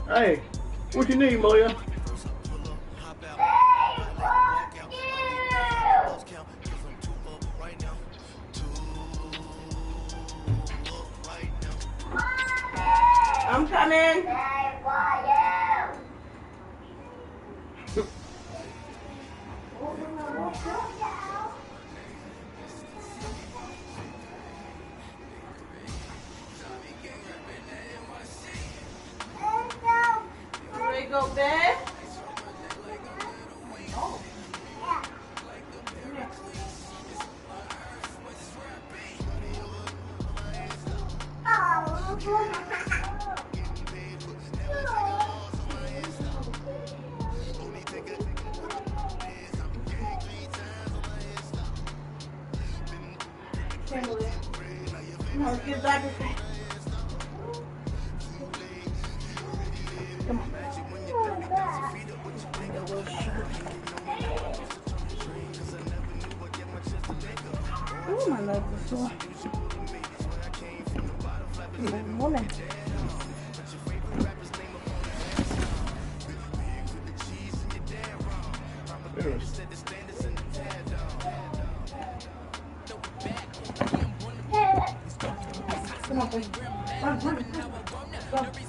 Hey, what you need, Malia? I'm coming. bed? Oh. No, get back. Come on. Oh, my legs are sore. Woman. Come on, please. Run. Go.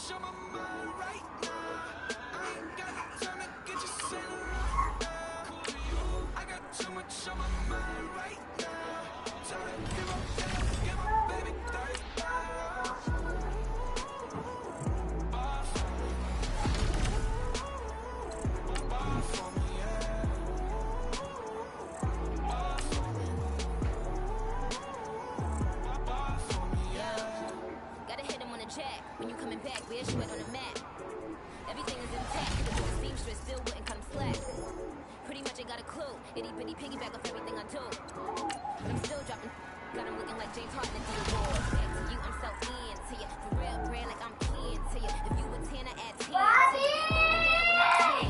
much on my mind right now. I ain't got time to get you sailing right now. I got too much on my mind right now. Tell her, give my baby 30 when you coming back, where's you at on the map? Everything is intact, the seamstress still wouldn't cut him slack. Pretty much ain't got a clue, itty bitty piggyback off everything I do. But I'm still dropping, got him looking like James Harden at the awards. Back to you, I'm so into you, for real, brand like I'm kin to you. If you a 10, I add 10 to you.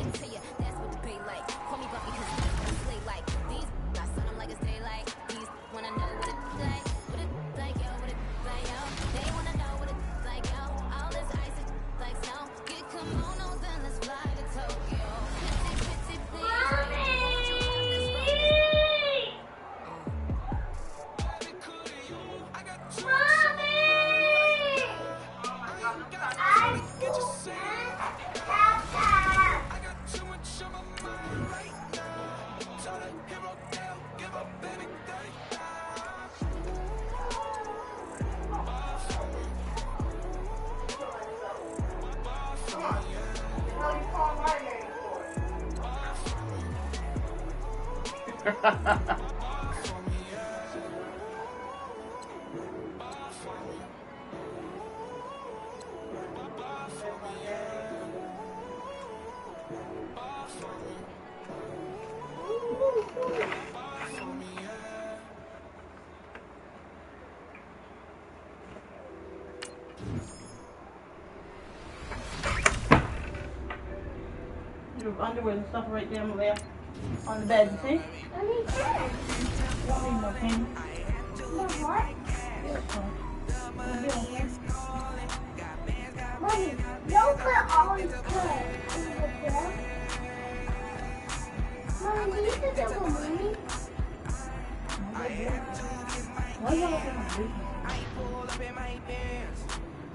To you. That's what the pay like. Call me Buffy because I slay like. These, I son them like it's daylight. These wanna know what it's like. What it's like, yo, what it's like, yo. They wanna know what it's like, yo. All this ice is like snow. Get kimonos and let's fly to Tokyo. Pretty, please. Your underwear and stuff right there on the bed, you see? I need that. You don't need no pin. No what? Mommy, don't put all these clothes in the bed. Mommy, you need to double mommy. Why you looking at me? I pull up in my pants,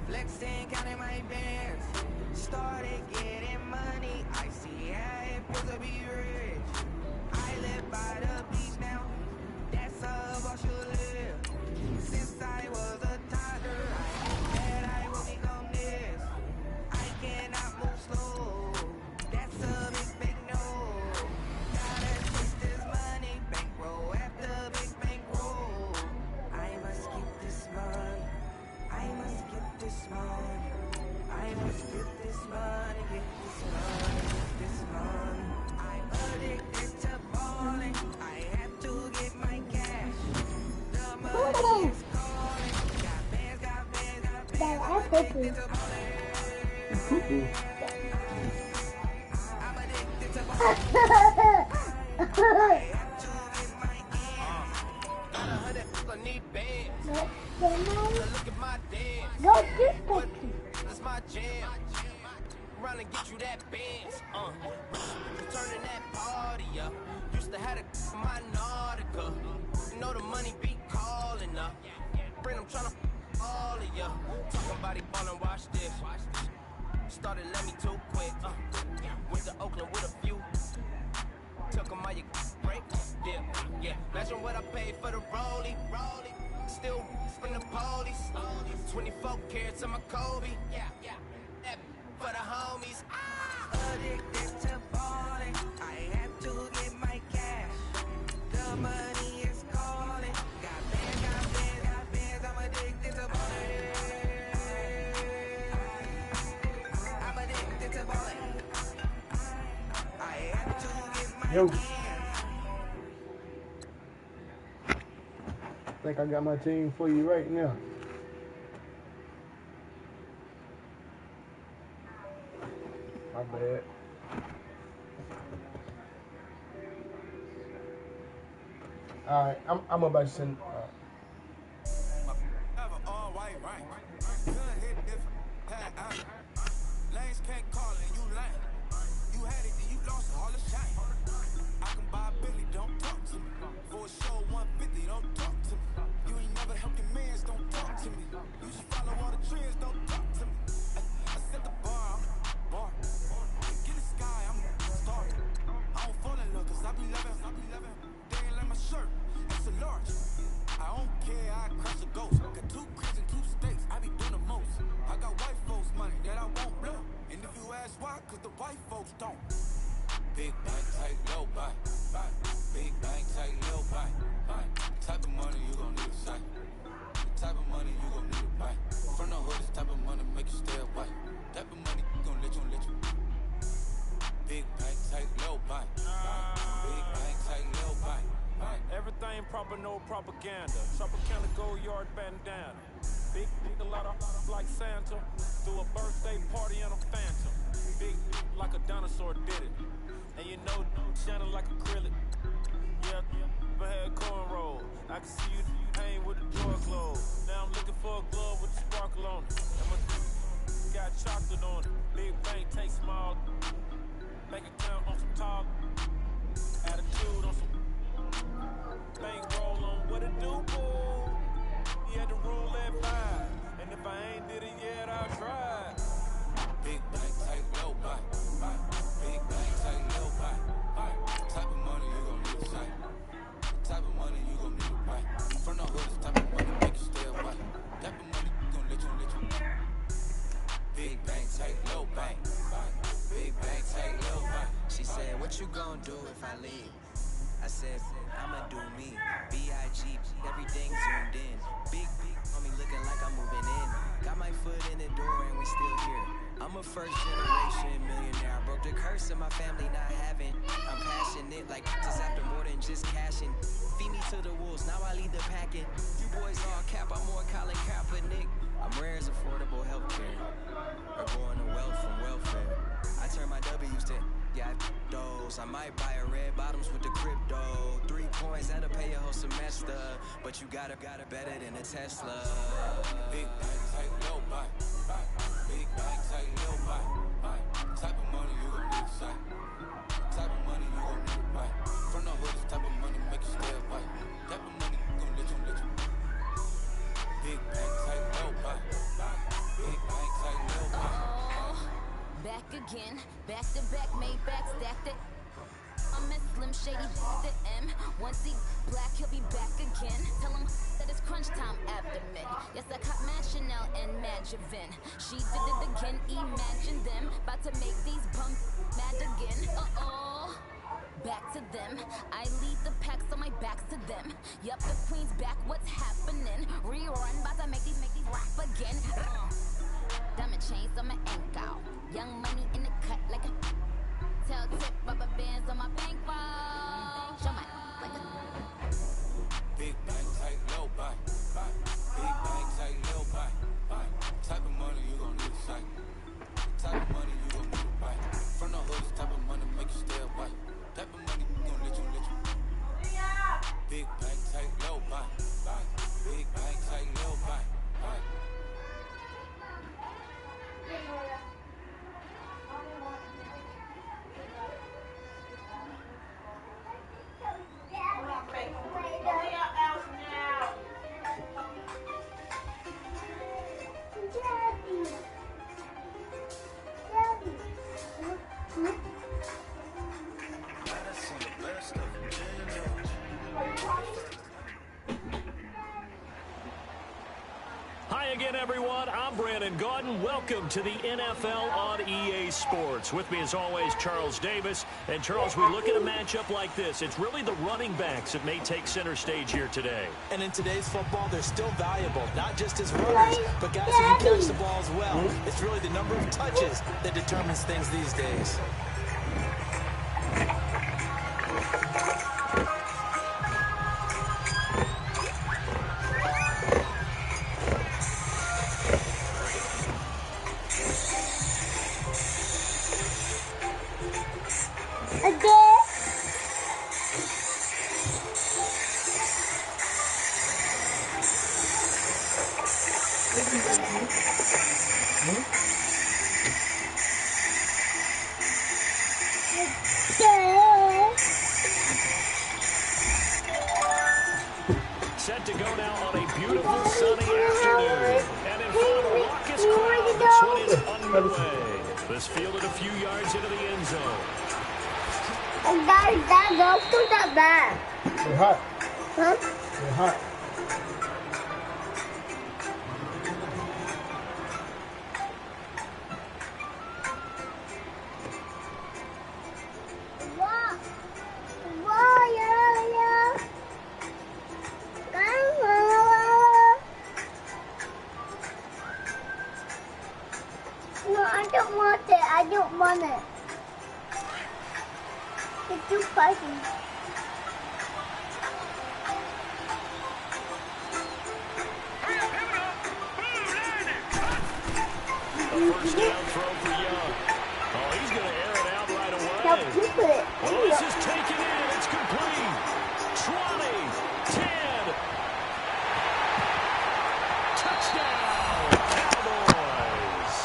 flexing, counting my bands. Started getting money, I see how it feels to be rich. I live by the beach now, that's how I should live. Since I was a toddler, I knew that I would become this. I cannot move slow, that's a big no. Gotta chase this money, bankroll after big bankroll. I must get this money, I must get this money. I must get this money, get this money, get this money. I'm addicted to balling, I have to get my cash. The money is calling, got bands, got bands, got bands. I'm addicted to balling. I'm addicted to balling. I have to get my ends. Got 100, I need bands. Look at my dance. Go get cookie. That's my jam. Run and get you that Benz. Turning that party up. Used to have a my Nautica. You know the money be calling up. Bring them tryna all of ya. Talking about he ballin', watch this. Started let me too quick. Went to Oakland with a few. Took them all your break. Yeah. Imagine what I paid for the rollie. Still from the police. 24 carats on my Kobe. Yeah. That for the homies. Addicted to balling. I have to get my cash. The money is calling. Got bands. I'm addicted to balling. I'm addicted to balling. I have to get my Yo. cash. I think I got my team for you right now. My bad. Alright, I'm about to send. Lanes can't call it, you lame. You had it, then you lost all the shine. I can buy a Billy, don't talk to me. For a show 150, don't talk to me. You ain't never helped your mans, don't talk to me. You just follow all the trends, don't talk to me. I said propaganda. Tropicana gold yard bandana. Big, a lot of like Santa. Threw a birthday party in a phantom. Big like a dinosaur did it. And you know, shining like acrylic. Yeah, I had cornrow. I can see you hang with the door closed. Now I'm looking for a glove with a sparkle on it. And my got chocolate on it. Big bank, take small. Bank account on some tall. Attitude on some bank roll on what it do, boo. He had the rule at 5. And if I ain't did it yet, I'll try. Big bank, take low buy. Big bank, take low buy. Type of money you gon' need to say. Type of money you gon' need to buy. From the hood, type of money make you stay away. Type of money gon' let you. Big bank, take low bank. Big bank, take low bank. She said, what you gon' do if I leave? I said, I'ma do me. B.I.G. Everything zoomed in. Big on me looking like I'm moving in. Got my foot in the door and we still here. I'm a first generation millionaire. I broke the curse of my family not having. I'm passionate like just after more than just cashing. Feed me to the wolves, now I lead the packing. You boys all cap, I'm more Colin Kaepernick. I'm rare as affordable healthcare. Or going to wealth from welfare. I turn my W's to those. I might buy a red bottoms with the crypto. 3 points, that'll pay a whole semester. But you gotta better than a Tesla. Big bank, take low buy. Big bank, take low buy. Type of money you gon' need to say. Type of money you gon' need to buy. From the hood, type of money make you stay away. Type of money gon' let you. Big bank, take low buy. Big bank, take low buy. Back again, back to back, made back, stacked it. I'm a Slim Shady, the M. Once he black, he'll be back again. Tell him that it's crunch time abdomen. Yes, I caught Mad Chanel and Mad Javin. She did it again, imagine them. About to make these bums mad again. Uh-oh. Back to them. I lead the pack, so my back's to them. Yup, the queen's back, what's happening? Rerun, about to make these rap again. Diamond chains on my ankle. Young money in the cut like a tail tip, rubber bands on my bankroll. Show my like a big bank, take low buy. Big bank, take low buy. Type of money you gon' need to say. Type of money you gon' need to buy. From the hood, type of money make you stay away. Type of money gon' let you. Big bank, take low buy. Big bank, take low buy. Hi again, everyone. I'm Brandon Gaudin. Welcome to the NFL on EA Sports. With me, as always, Charles Davis. And, Charles, we look at a matchup like this. It's really the running backs that may take center stage here today. And in today's football, they're still valuable, not just as runners, but guys who can catch the ball as well. It's really the number of touches that determines things these days. Set to go now on a beautiful sunny afternoon. And in front of a raucous crowd, this one is underway. This fielded a few yards into the end zone. Dad, don't put that back. You're hot. Huh? You're hot. No, I don't want it. I don't want it. It's too spicy. first down throw for Young. Oh, he's going to air it out right away. Oh, this is taken in. It's complete. 20, 10. Touchdown, Cowboys.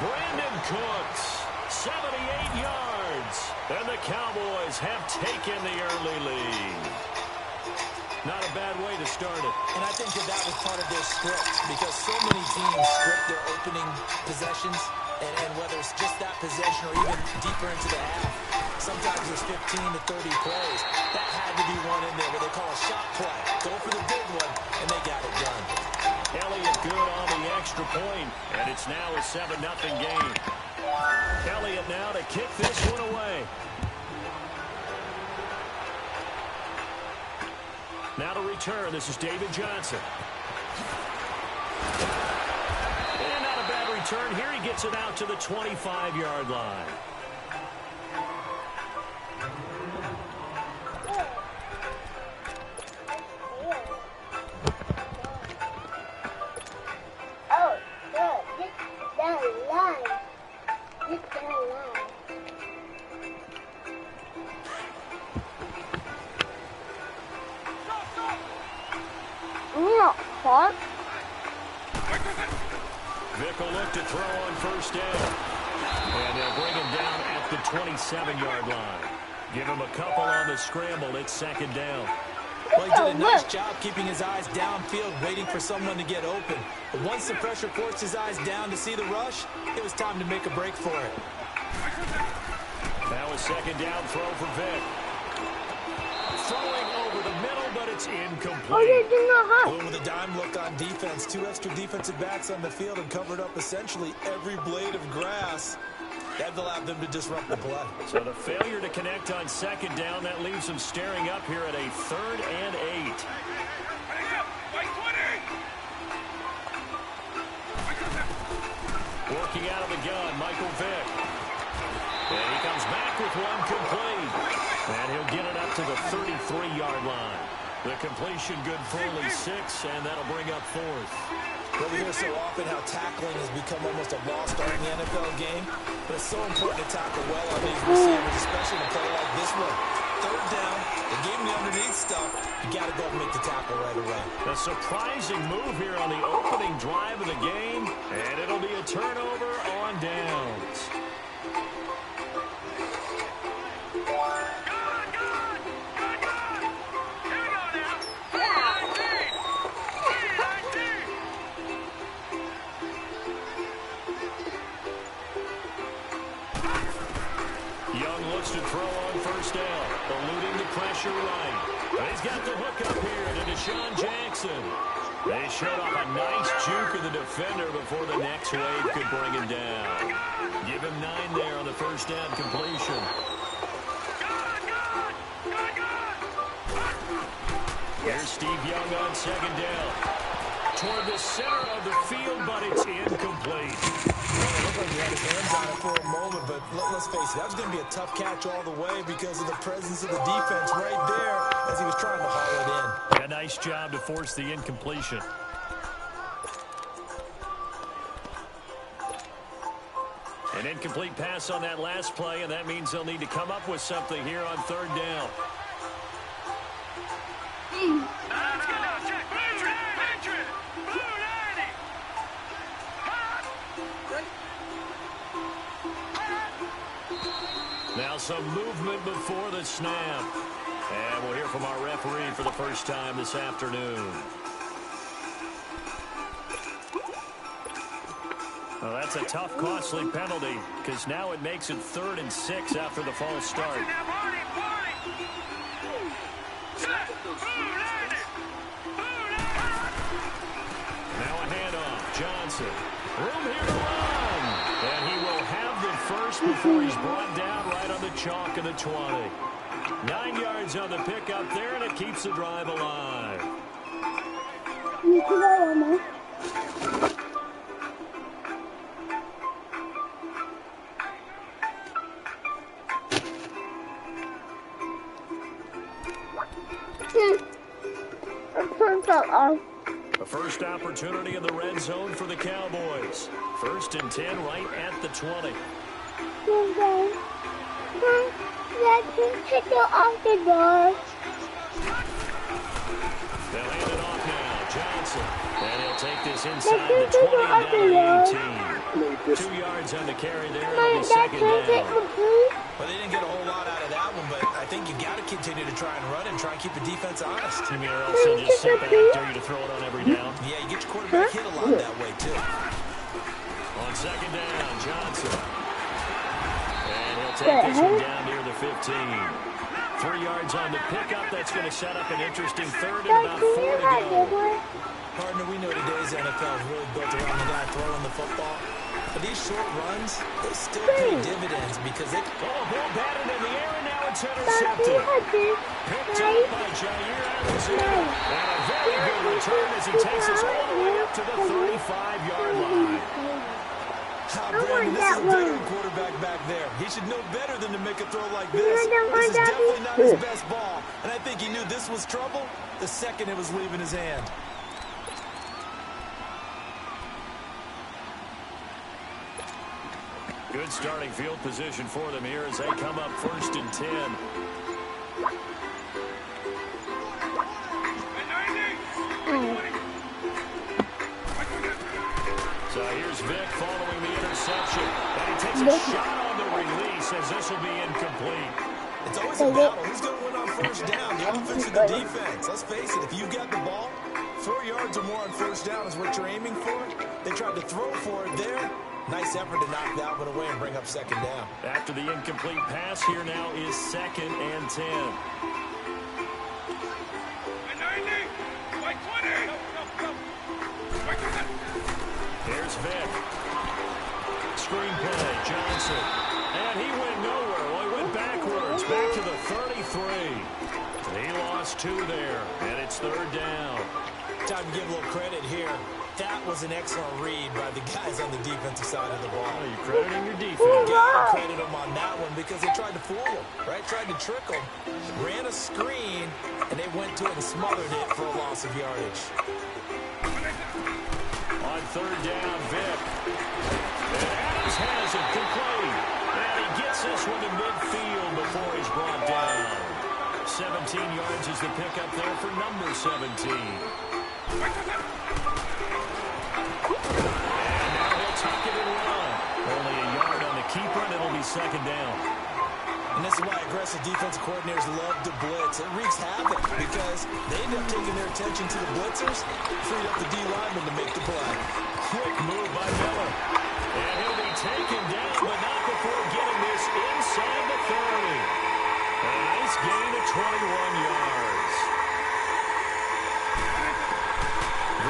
Brandon Cooks, 78 yards. And the Cowboys have taken the early lead. Not a bad way to start it. And I think that was part of their script, because so many teams script their opening possessions, and whether it's just that possession or even deeper into the half, sometimes there's 15 to 30 plays. That had to be one in there, what they call a shot play. Go for the big one, and they got it done. Elliott good on the extra point, and it's now a 7-0 game. Elliott now to kick this one away. Now to return, this is David Johnson. And not a bad return here. He gets it out to the 25-yard line. Oh, good. Get that line. Get that line. Hot. Vick will look to throw on first down. And they'll bring him down at the 27-yard line. Give him a couple on the scramble. It's second down. Well, he did a nice job keeping his eyes downfield, waiting for someone to get open. But once the pressure forced his eyes down to see the rush, it was time to make a break for it. Now a second down throw for Vick. Throwing over the middle, but it's incomplete. Oh, you're doing a hot. With a dime look on defense, 2 extra defensive backs on the field and covered up essentially every blade of grass. That allowed them to disrupt the play. So the failure to connect on second down, that leaves them staring up here at a 3rd and 8. Working out of the gun, Michael Vick. And he comes back with one complete. And he'll get it up to the 33-yard line. The completion good for only 6, and that'll bring up 4th. Well, we hear so often how tackling has become almost a lost art in the NFL game, but it's so important to tackle well on these receivers, especially in a play like this one. 3rd down, they gave him the underneath stuff. You got to go and make the tackle right away. A surprising move here on the opening drive of the game, and it'll be a turnover on downs. Looks to throw on first down, eluding the pressure right. But he's got the hook up here to Deshaun Jackson. They showed off a nice juke of the defender before the next wave could bring him down. Give him 9 there on the first down completion. Here's Steve Young on second down. Toward the center of the field, but it's incomplete. It looked like he had his hands on it for a moment, but let's face it, that was going to be a tough catch all the way because of the presence of the defense right there as he was trying to haul it in. A nice job to force the incompletion. An incomplete pass on that last play, and that means they'll need to come up with something here on 3rd down. Now some movement before the snap. And we'll hear from our referee for the first time this afternoon. Well, that's a tough, costly penalty because now it makes it 3rd and 6 after the false start. Now a handoff. Johnson. Room here to run. And he will have the first before he's brought down right on the chalk of the 20. 9 yards on the pickup there, and it keeps the drive alive. A first opportunity in the red zone for the Cowboys. First and 10 right at the 20. Take it off the door. They'll hand it off now. Johnson. And he'll take this inside the 20 down to the 18. 2 yards on the carry there. It'll be second down. Well, they didn't get a whole lot out of that one, but I think you got to continue to try and run and try and keep the defense honest. You mean also just sit back, dare you to throw it on every down? Yeah, you get your quarterback hit a lot that way, too. On second down, Johnson. And he'll take this one down near the 15. 3 yards on the pickup. That's going to set up an interesting third and about 4 to go. Partner, we know today's NFL is really built around the guy throwing the football. But these short runs, they still pay dividends because they... Ball batted in the air, and now it's intercepted. Picked up by Jair Alexander. And a very good return as he takes us all the way up to the 35-yard line. Brandon, this is a veteran quarterback back there. He should know better than to make a throw like this. This is definitely not his best ball. And I think he knew this was trouble the second it was leaving his hand. Good starting field position for them here as they come up first and 10. So here's Vic following the interception. And he takes a shot on the release as this will be incomplete. It's always a battle. Who's going to win on first down? The offense or the defense? Let's face it, if you got the ball, 4 yards or more on first down is what you're aiming for. They tried to throw for it there. Nice effort to knock that one away and bring up second down. After the incomplete pass, here now is second and 10. Here's Vic. Screen play, Johnson. And he went nowhere. Well, he went backwards, back to the 33. He lost 2 there, and it's third down. Time to give a little credit here. That was an excellent read by the guys on the defensive side of the ball. Oh, you're crediting your defense. Got to credit them on that one because they tried to fool him, right? Tried to trick him. Ran a screen, and they went to it and smothered it for a loss of yardage. On third down, Vic. And Adams has it complete. And he gets this one to midfield before he's brought down. 17 yards is the pickup there for number 17. And now he'll tuck it and run. Only a yard on the keeper, and it'll be second down. And this is why aggressive defensive coordinators love to blitz. It wreaks havoc because they end up taking their attention to the blitzers, freed up the D lineman to make the play. Quick move by Miller. And he'll be taken down, but not before getting this inside the 30. A nice gain of 21 yards.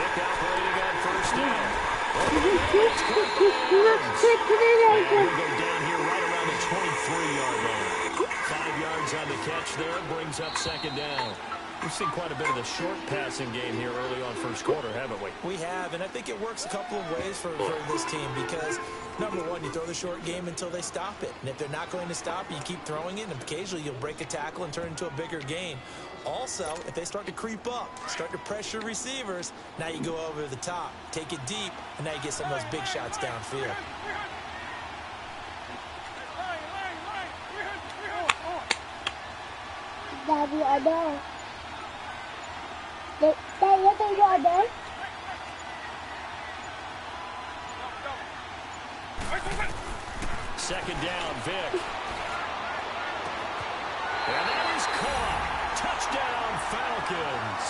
Vic operating on first down. And he'll go down here right around the 23-yard line. 5 yards on the catch there, brings up second down. We've seen quite a bit of the short passing game here early on first quarter, haven't we? We have, and I think it works a couple of ways for this team because, number one, you throw the short game until they stop it. And if they're not going to stop, you keep throwing it, and occasionally you'll break a tackle and turn it into a bigger gain. Also, if they start to creep up, start to pressure receivers, now you go over the top, take it deep, and now you get some of those big shots downfield. Daddy, I know. Daddy, what are you doing? Second down, Vic. And that is caught. Touchdown, Falcons.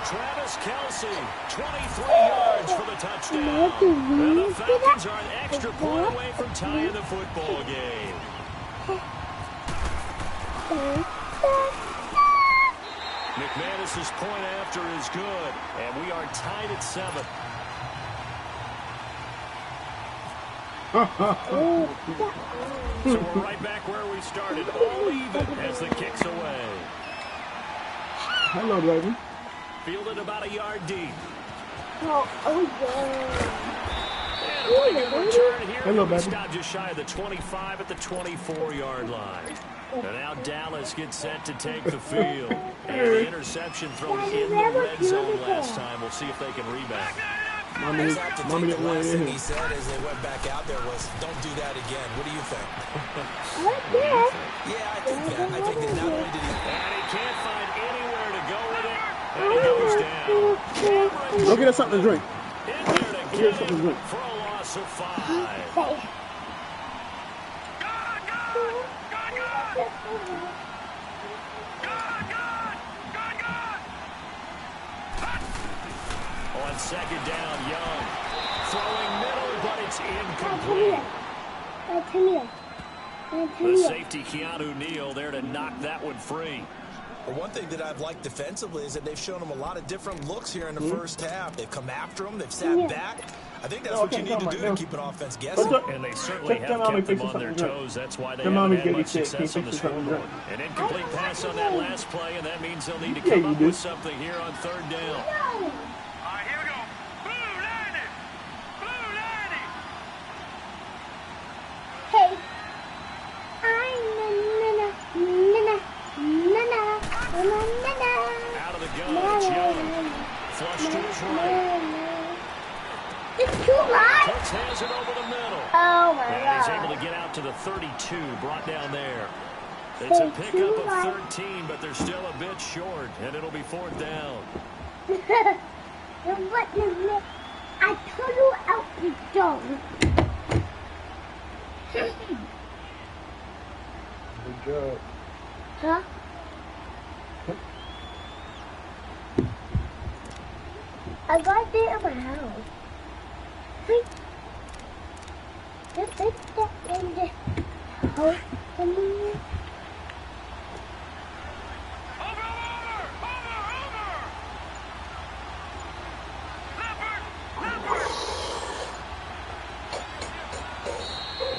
Travis Kelce, 23 yards for the touchdown. And the Falcons are an extra point away from tying the football game. McManus's point after is good, and we are tied at 7. So we're right back where we started, all even as the kick's away. Hello, baby. Fielded about a yard deep. Oh, And a pretty good return here. Hello, baby. Stopped just shy of the 25 at the 24-yard line. And now Dallas gets set to take the field. And the interception thrown in the red zone last time. We'll see if they can rebound. Exactly. The last thing he said as they went back out there was, "Don't do that again." What do you think? Yeah, I think that. I think that not only did he... And he can't find anywhere to go with it. And he goes down. Go get us something to drink. In there to get him for a loss of 5. On second down, Young. Throwing middle, but it's incomplete. The safety, Keanu Neal, there to knock that one free. Well, one thing that I've liked defensively is that they've shown him a lot of different looks here in the first half. They've come after him. They've sat back. I think that's what you need to do to keep an offense guessing. And they certainly have kept them on their toes. That's why they haven't had much success on the scoreboard. An incomplete pass on that last play, and that means they'll need to come up with something here on third down. Out of the gun, it's Young. Flush to his right. It's too light. Cooks has it over the middle. Oh my and God. he's able to get out to the 32, brought down there. It's a pickup of 13, but they're still a bit short, and it'll be fourth down. I told you out the door. Good job. Huh? I got it in my house. Just take that in the house for me.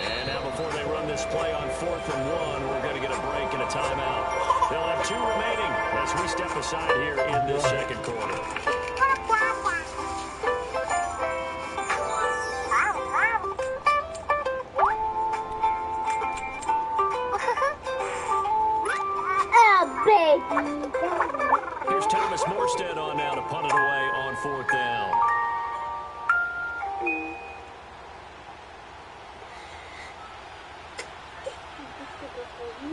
And now before they run this play on 4th and 1, we're going to get a break and a timeout. They'll have 2 remaining as we step aside here in this second quarter. Here's Thomas Morstead on now to punt it away on 4th down.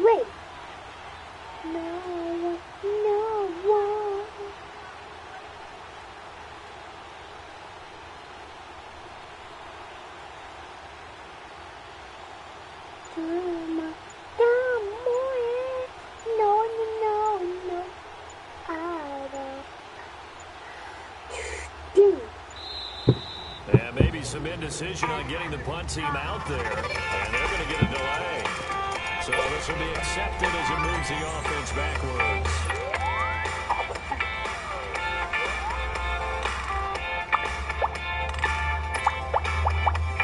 Wait. No. And maybe some indecision on getting the punt team out there, and they're going to get a delay. So this will be accepted as it moves the offense backwards.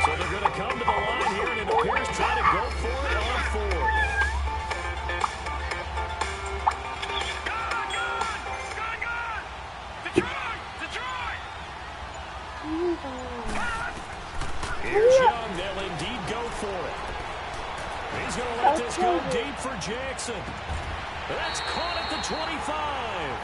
So they're going to come to the line here, and it appears try to go for it on 4th. Here's Young. They'll indeed go for it. He's going to let this go deep for Jackson. That's caught at the 25.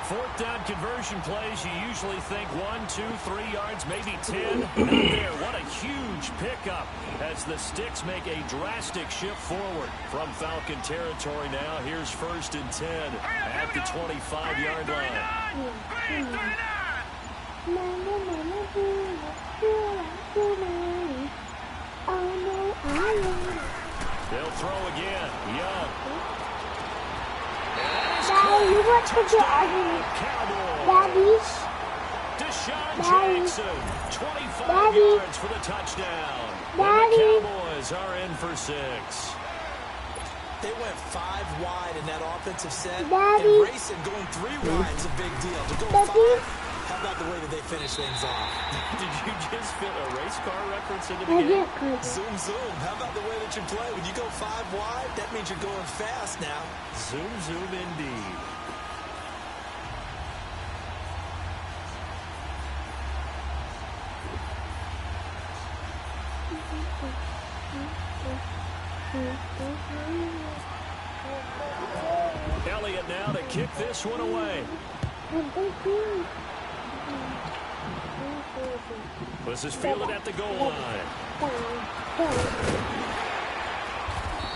4th down conversion plays, you usually think 1, 2, 3 yards, maybe 10. Not there. What a huge pickup as the Sticks make a drastic shift forward from Falcon territory now. Here's 1st and 10 at the 25-yard line. They'll throw again. Young. Daddy, what's the Daddy. Deshaun Jackson, 25 yards for the touchdown. Daddy. And the Cowboys are in for 6. They went 5 wide in that offensive set. Daddy. And racing going 3 wide is a big deal. To go 5, how about the way that they finish things off? Did you just fit a race car reference into the game? Zoom, zoom. How about the way that you play? When you go 5 wide, that means you're going fast now. Zoom, zoom indeed. Elliott now to kick this one away. This is fielded at the goal line.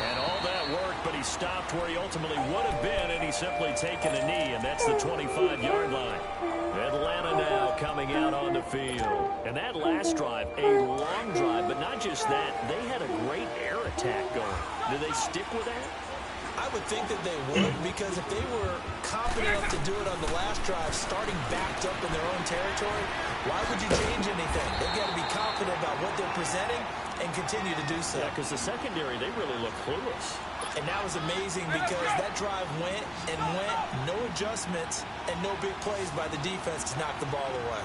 And all that work, but he stopped where he ultimately would have been, and he's simply taken a knee, and that's the 25-yard line. Atlanta now coming out on the field. And that last drive, a long drive, but not just that. They had a great air attack going. Do they stick with that? I would think that they would, because if they were confident enough to do it on the last drive, starting backed up in their own territory, why would you change anything? They've got to be confident about what they're presenting and continue to do so. Yeah, because the secondary, they really look clueless. And that was amazing because that drive went and went, no adjustments, and no big plays by the defense to knock the ball away.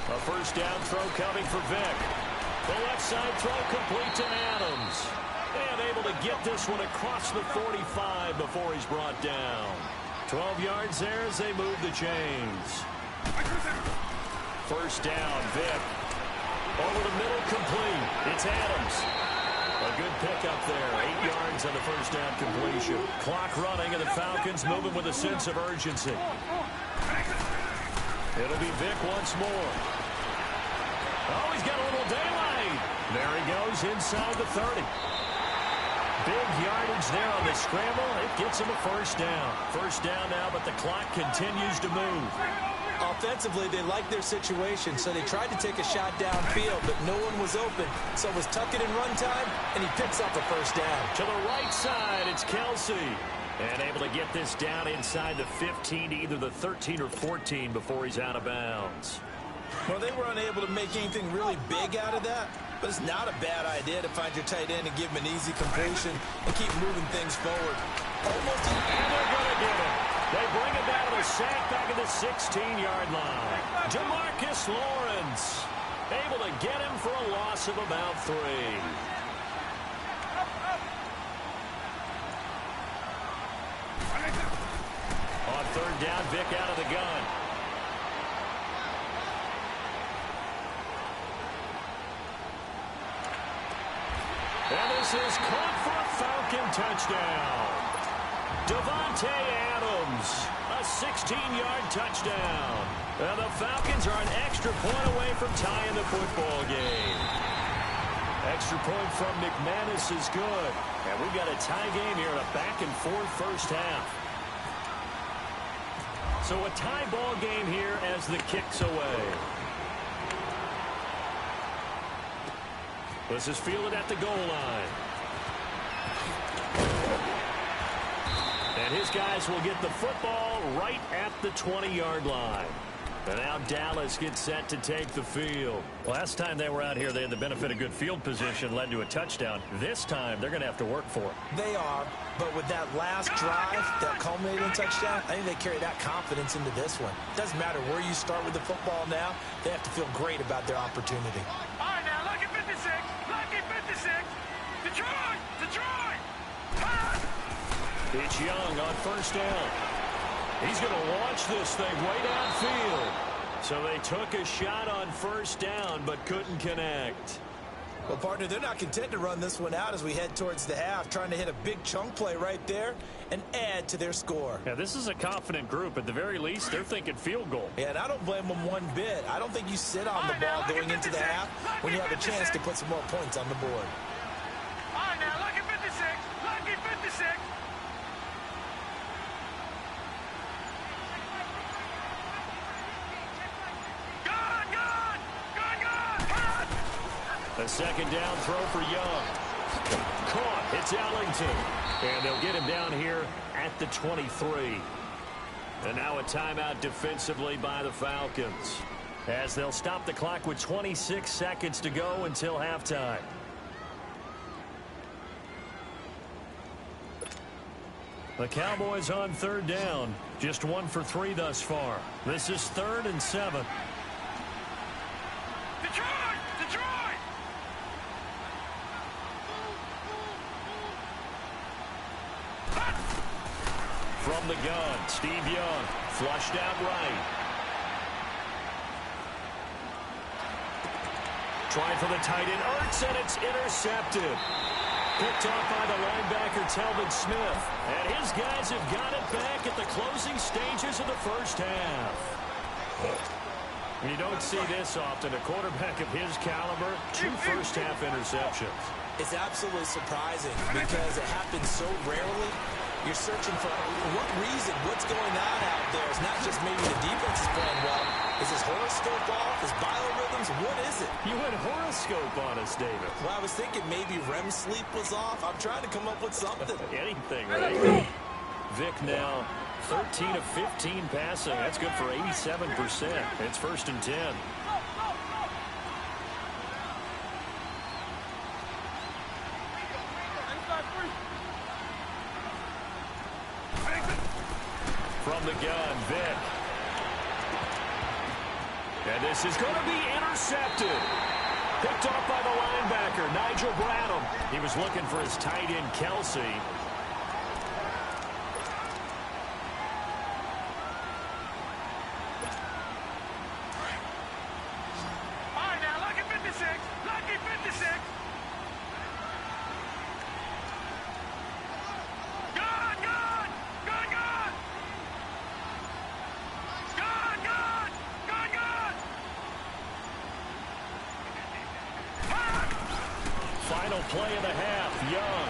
A first down throw coming for Vic. The left side throw complete to Adams. And able to get this one across the 45 before he's brought down. 12 yards there as they move the chains. First down, Vic. Over the middle, complete. It's Adams. A good pickup there. 8 yards on the first down completion. Clock running, and the Falcons moving with a sense of urgency. It'll be Vic once more. Oh, he's got a little daylight. There he goes inside the 30. Big yardage there on the scramble. It gets him a first down. First down now, but the clock continues to move. Offensively, they liked their situation, so they tried to take a shot downfield, but no one was open. So it was tuck it in run time, and he picks up a first down. To the right side, it's Kelsey. And able to get this down inside the 15, either the 13 or 14 before he's out of bounds. Well, they were unable to make anything really big out of that, but it's not a bad idea to find your tight end and give him an easy completion and keep moving things forward. Almost. And they're going to get him. They bring him down to the sack back at the 16-yard line. Demarcus Lawrence able to get him for a loss of about 3. On third down, Vic out of the gun. And this is caught for a Falcon touchdown. Devontae Adams, a 16-yard touchdown. And the Falcons are an extra point away from tying the football game. Extra point from McManus is good. And we've got a tie game here in a back-and-forth first half. So a tie ball game here as the kick's away. This is fielded at the goal line. And his guys will get the football right at the 20-yard line. And now Dallas gets set to take the field. Last time they were out here, they had the benefit of good field position, led to a touchdown. This time, they're going to have to work for it. They are, but with that last drive, that culminating touchdown, I think they carry that confidence into this one. Doesn't matter where you start with the football now, they have to feel great about their opportunity. All right, now, lucky 56, lucky 56. Detroit, Detroit. It's Young on first down. He's going to launch this thing way downfield. So they took a shot on first down, but couldn't connect. Well, partner, they're not content to run this one out as we head towards the half, trying to hit a big chunk play right there and add to their score. Yeah, this is a confident group. At the very least, they're thinking field goal. Yeah, and I don't blame them one bit. I don't think you sit on the ball going into the half when you have a chance to put some more points on the board. All right, now, lucky 56, lucky 56. A second down throw for Young. Caught. It's Ellington. And they'll get him down here at the 23. And now a timeout defensively by the Falcons, as they'll stop the clock with 26 seconds to go until halftime. The Cowboys on third down. Just 1 for 3 thus far. This is 3rd and 7. Detroit! Detroit! From the gun, Steve Young, flushed out right. Trying for the tight end, Ertz, and it's intercepted. Picked off by the linebacker, Telvin Smith. And his guys have got it back at the closing stages of the first half. You don't see this often. A quarterback of his caliber, 2 first-half interceptions. It's absolutely surprising because it happens so rarely. You're searching for what reason, what's going on out there. It's not just maybe the defense is playing well. Is his horoscope off? His biorhythms? What is it? You had horoscope on us, David. Well, I was thinking maybe REM sleep was off. I'm trying to come up with something. Anything, right? Vic now 13 of 15 passing. That's good for 87%. It's 1st and 10. From the gun, Vic. And this is going to be intercepted. Picked off by the linebacker, Nigel Bradham. He was looking for his tight end, Kelsey. All right, now, lucky 56. Lucky 56. Good, good. Good, good. Good, good. Good, good. Final play of the half, Young.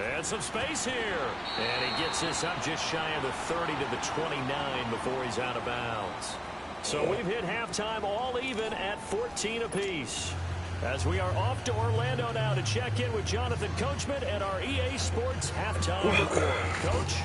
And some space here. And he gets this up just shy of the 30 to the 29 before he's out of bounds. So we've hit halftime all even at 14 apiece. As we are off to Orlando now to check in with Jonathan Coachman at our EA Sports halftime report. Coach?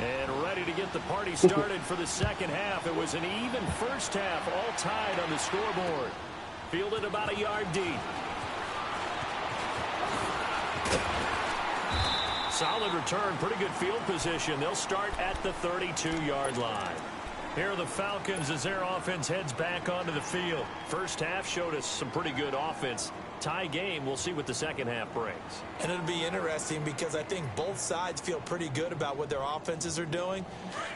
And ready to get the party started for the second half. It was an even first half, all tied on the scoreboard. Fielded about a yard deep. Solid return, pretty good field position. They'll start at the 32-yard line. Here are the Falcons as their offense heads back onto the field. First half showed us some pretty good offense. Tie game, we'll see what the second half brings. And it'll be interesting because I think both sides feel pretty good about what their offenses are doing.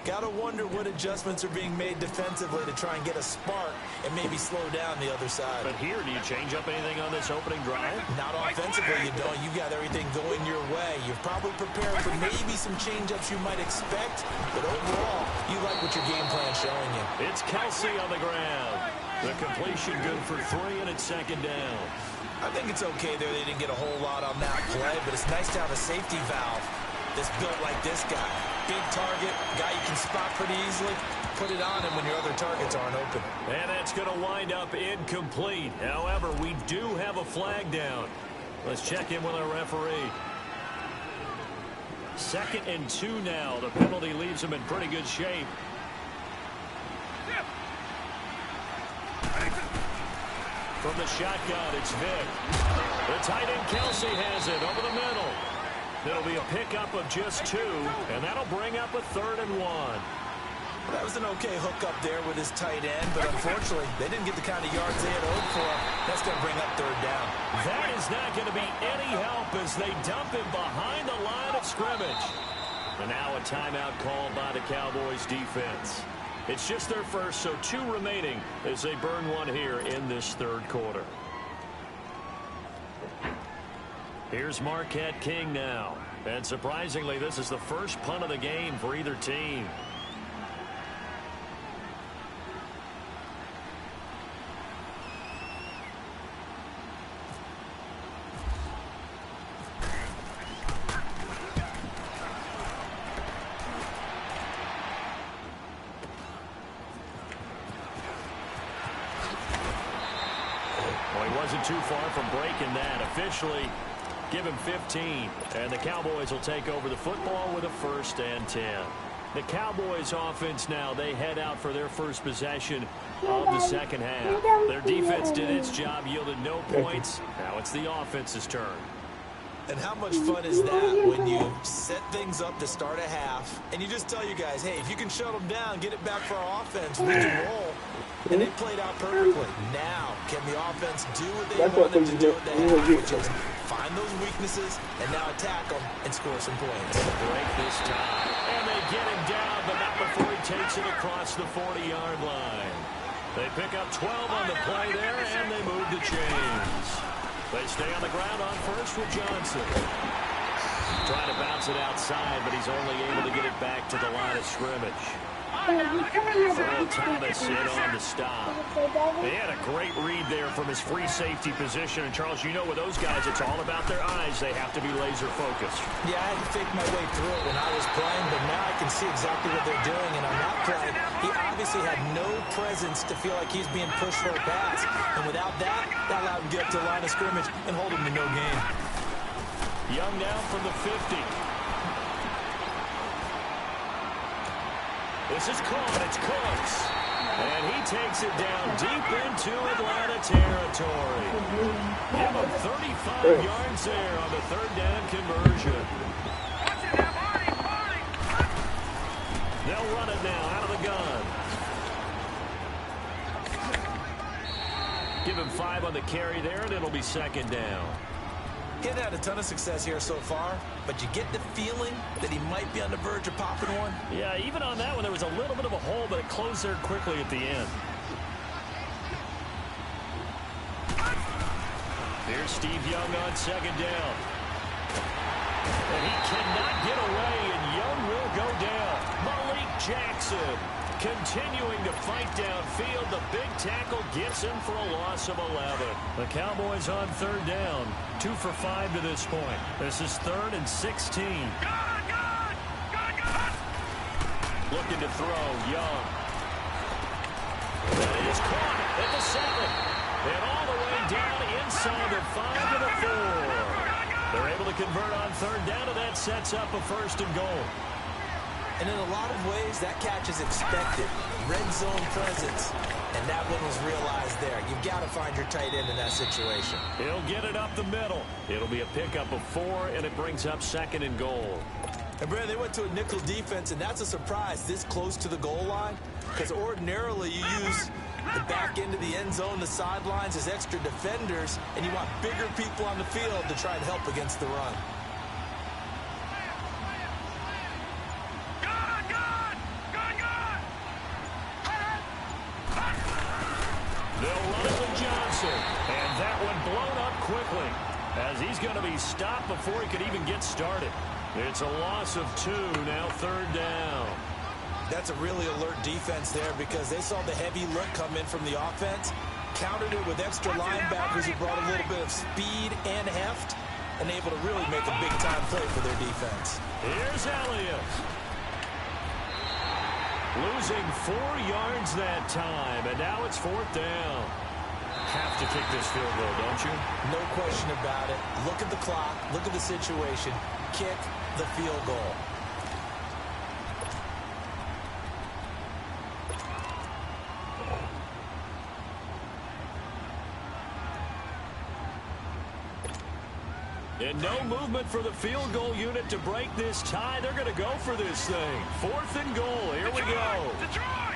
Got to wonder what adjustments are being made defensively to try and get a spark and maybe slow down the other side. But here, do you change up anything on this opening drive? Not offensively, you don't. You got everything going your way. You're probably prepared for maybe some change-ups you might expect, but overall, you like what your game plan's showing you. It's Kelsey on the ground. The completion good for 3, and it's second down. I think it's okay there. They didn't get a whole lot on that play, but it's nice to have a safety valve that's built like this guy. Big target, guy you can spot pretty easily. Put it on him when your other targets aren't open. And that's going to wind up incomplete. However, we do have a flag down. Let's check in with our referee. 2nd and 2 now. The penalty leaves him in pretty good shape. From the shotgun, it's Vic. The tight end Kelsey has it over the middle. It'll be a pickup of just 2, and that'll bring up a 3rd and 1. That was an okay hook up there with his tight end, but unfortunately, they didn't get the kind of yards they had hoped for. That's going to bring up 3rd down. That is not going to be any help as they dump him behind the line of scrimmage. And now a timeout called by the Cowboys defense. It's just their first, so 2 remaining as they burn 1 here in this 3rd quarter. Here's Marquette King now. And surprisingly, this is the first punt of the game for either team. Too far from breaking that. Officially, give him 15. And the Cowboys will take over the football with a 1st and 10. The Cowboys offense now, they head out for their first possession of the second half. Their defense did its job, yielded no points. Now it's the offense's turn. And how much fun is that when you set things up to start a half, and you just tell you guys, hey, if you can shut them down, get it back for our offense, we can roll. And they played out perfectly. Now, can the offense do what they want them to do at the half, which is find those weaknesses and now attack them and score some points. Break this time. And they get him down, but not before he takes it across the 40-yard line. They pick up 12 on the play there, and they move the chains. They stay on the ground on first with Johnson. Trying to bounce it outside, but he's only able to get it back to the line of scrimmage. Earl Thomas in on the stop. They had a great read there from his free safety position. And, Charles, you know with those guys, it's all about their eyes. They have to be laser focused. Yeah, I had to fake my way through it when I was playing, but now I can see exactly what they're doing. And on that play, he obviously had no presence to feel like he's being pushed for a pass. And without that, that allowed him to get up to the line of scrimmage and hold him to no gain. Young now from the 50. This is caught. It's Cooks. And he takes it down deep into Atlanta territory. Give him 35 yards there on the third down conversion. They'll run it now out of the gun. Give him 5 on the carry there, and it'll be second down. He hasn't had a ton of success here so far, but you get the feeling that he might be on the verge of popping one. Yeah, even on that one, there was a little bit of a hole, but it closed there quickly at the end. Here's Steve Young on second down. And he cannot get away, and Young will go down. Malik Jackson continuing to fight downfield. The big tackle gets him for a loss of 11. The Cowboys on third down. 2 for 5 to this point. This is 3rd and 16. Looking to throw, Young. That is caught at the 7. And all the way down inside the 5 to the 4. They're able to convert on third down, and that sets up a 1st and goal. And in a lot of ways, that catch is expected. Red zone presence. And that one was realized there. You've got to find your tight end in that situation. He'll get it up the middle. It'll be a pickup of 4, and it brings up 2nd and goal. And, Brad, they went to a nickel defense, and that's a surprise this close to the goal line. Because ordinarily you use the back end of the end zone, the sidelines as extra defenders, and you want bigger people on the field to try and help against the run. They'll run it with Johnson. And that one blown up quickly as he's going to be stopped before he could even get started. It's a loss of 2, now 3rd down. That's a really alert defense there because they saw the heavy look come in from the offense, countered it with extra linebackers who brought a little bit of speed and heft, and able to really make a big-time play for their defense. Here's Elliott. Losing 4 yards that time, and now it's 4th down. Have to kick this field goal, don't you? No question about it. Look at the clock. Look at the situation. Kick the field goal. And no movement for the field goal unit to break this tie. They're going to go for this thing. 4th and goal. Here we go. Detroit!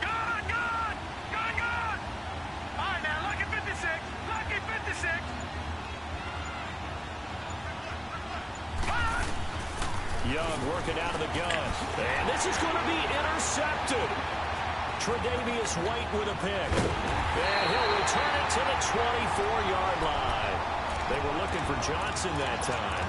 Gone! All right, now, lucky 56. Lucky 56. Young working out of the gun. And this is going to be intercepted. Tre'Davious White with a pick. And he'll return it to the 24-yard line. They were looking for Johnson that time.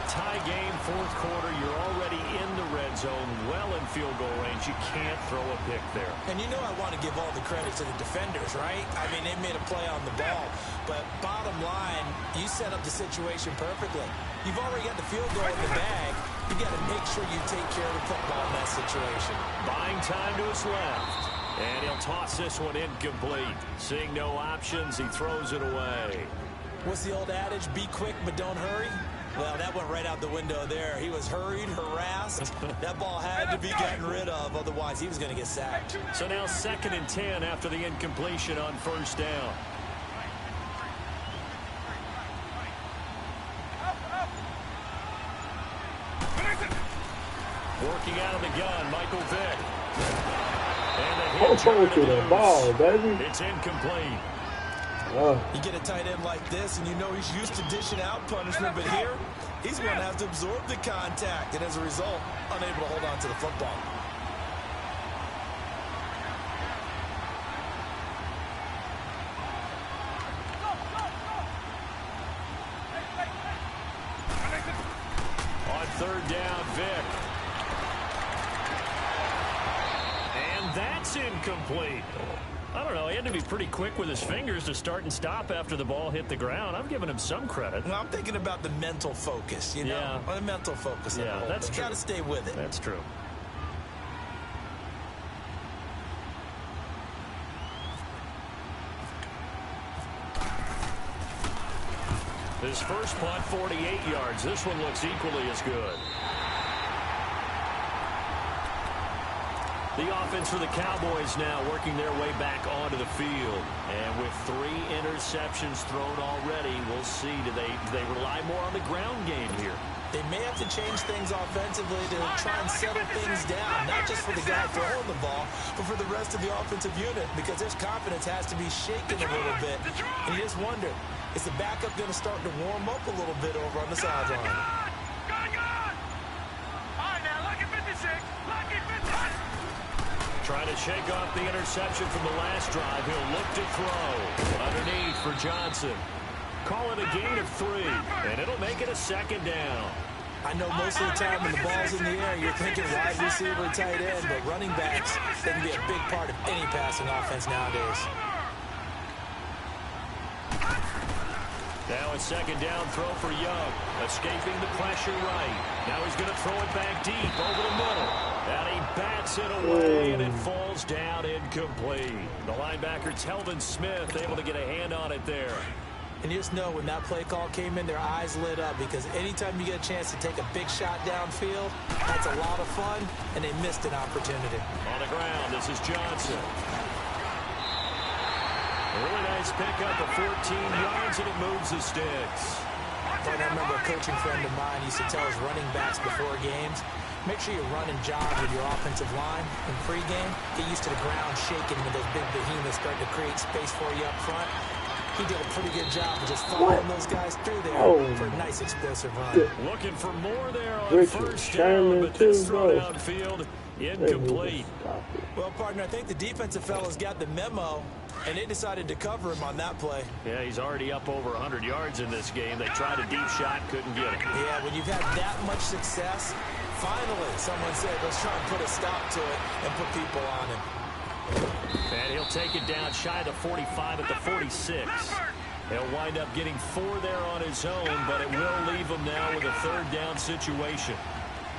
Tie game, 4th quarter. You're already in the red zone, well in field goal range. You can't throw a pick there. And you know I want to give all the credit to the defenders, right? I mean, they made a play on the ball. But bottom line, you set up the situation perfectly. You've already got the field goal in the bag. You got to make sure you take care of the football in that situation. Buying time to his left. And he'll toss this one incomplete. Seeing no options, he throws it away. What's the old adage? Be quick, but don't hurry. Well, that went right out the window there. He was hurried, harassed. That ball had to be gotten rid of, otherwise he was going to get sacked. So now 2nd and 10 after the incompletion on 1st down. Working out of the gun, Michael Vick. And the Oh, hit turned to the ball, baby. It's incomplete. You get a tight end like this, and you know he's used to dishing out punishment, but here, he's going to have to absorb the contact, and as a result, unable to hold on to the football. On third down, Vick. And that's incomplete. I don't know. He had to be pretty quick with his fingers to start and stop after the ball hit the ground. I'm giving him some credit. Well, I'm thinking about the mental focus, you know? Yeah. The mental focus. Yeah, that's true. Got to stay with it. That's true. His first punt, 48 yards. This one looks equally as good. The offense for the Cowboys now working their way back onto the field. And with 3 interceptions thrown already, we'll see. Do they rely more on the ground game here? They may have to change things offensively to try and settle things down, not just for the guy throwing the ball, but for the rest of the offensive unit, because their confidence has to be shaken a little bit. And you just wonder, is the backup going to start to warm up a little bit over on the sideline? Trying to shake off the interception from the last drive. He'll look to throw. Underneath for Johnson. Call it a gain of 3, and it'll make it a second down. I know most of the time when the ball's in the air, you're thinking wide receiver, tight end, but running backs, they can be a big part of any passing offense nowadays. Now a second down throw for Young. Escaping the pressure right. Now he's going to throw it back deep over the middle. And he bats it away, and it falls down incomplete. The linebacker, Telvin Smith, able to get a hand on it there. And you just know when that play call came in, their eyes lit up, because anytime you get a chance to take a big shot downfield, that's a lot of fun, and they missed an opportunity. On the ground, this is Johnson. A really nice pickup of 14 yards, and it moves the sticks. But I remember a coaching friend of mine used to tell his running backs before games, make sure you run and jog with your offensive line in pregame. Get used to the ground shaking when those big behemoths start to create space for you up front. He did a pretty good job of just following those guys through there for a nice explosive run. Looking for more there on first down, but this throw downfield incomplete. Well, partner, I think the defensive fellas got the memo, and they decided to cover him on that play. Yeah, he's already up over 100 yards in this game. They tried a deep shot, couldn't get it. Yeah, when you've had that much success, finally someone said, let's try and put a stop to it and put people on him. And he'll take it down shy of the 45 at the 46. He'll wind up getting 4 there on his own, but it will leave him now with a third down situation.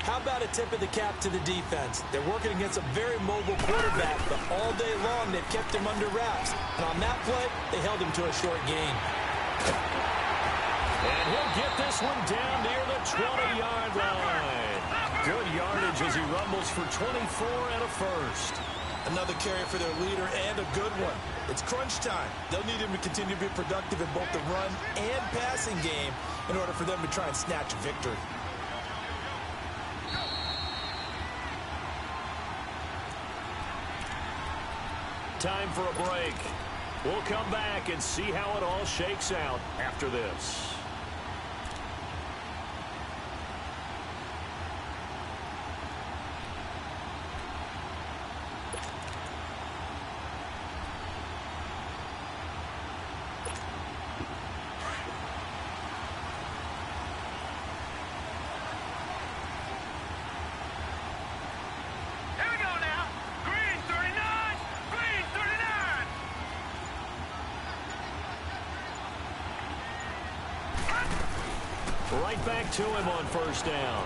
How about a tip of the cap to the defense? They're working against a very mobile quarterback, but all day long they've kept him under wraps. And on that play, they held him to a short gain. And he'll get this one down near the 20-yard line. Good yardage as he rumbles for 24 and a first. Another carry for their leader and a good one. It's crunch time. They'll need him to continue to be productive in both the run and passing game in order for them to try and snatch a victory. Time for a break. We'll come back and see how it all shakes out after this. Right back to him on first down.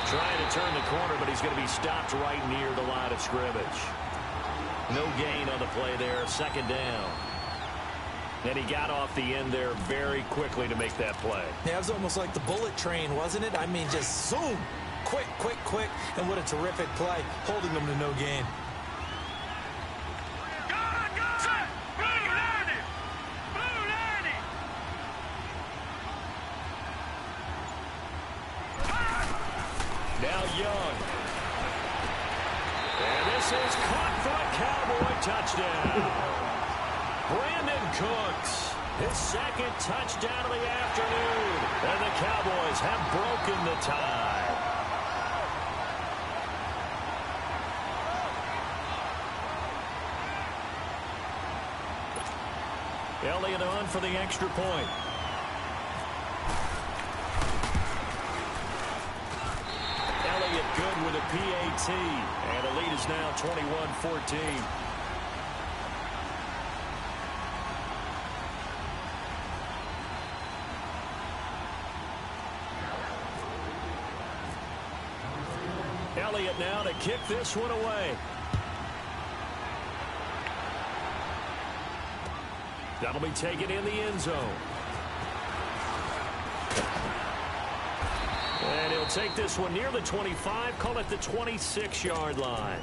Trying to turn the corner, but he's going to be stopped right near the line of scrimmage. No gain on the play there, second down. And he got off the end there very quickly to make that play. Yeah, it was almost like the bullet train, wasn't it? I mean, just zoom. Quick, quick, quick. And what a terrific play, holding them to no gain. Now Young. And this is caught for a Cowboy touchdown. Brandon Cooks, his second touchdown of the afternoon. And the Cowboys have broken the tie. Elliott on for the extra point. Elliott good with a PAT. And the lead is now 21-14. Elliott now to kick this one away. That'll be taken in the end zone. And he'll take this one near the 25, call it the 26-yard line.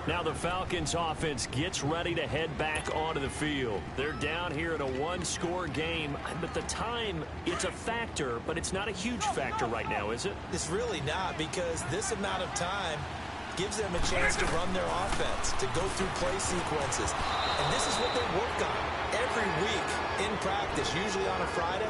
Now the Falcons offense gets ready to head back onto the field. They're down here in a one-score game, but the time, it's a factor, but it's not a huge factor right now, is it? It's really not, because this amount of time gives them a chance to run their offense, to go through play sequences. And this is what they work on every week in practice, usually on a Friday.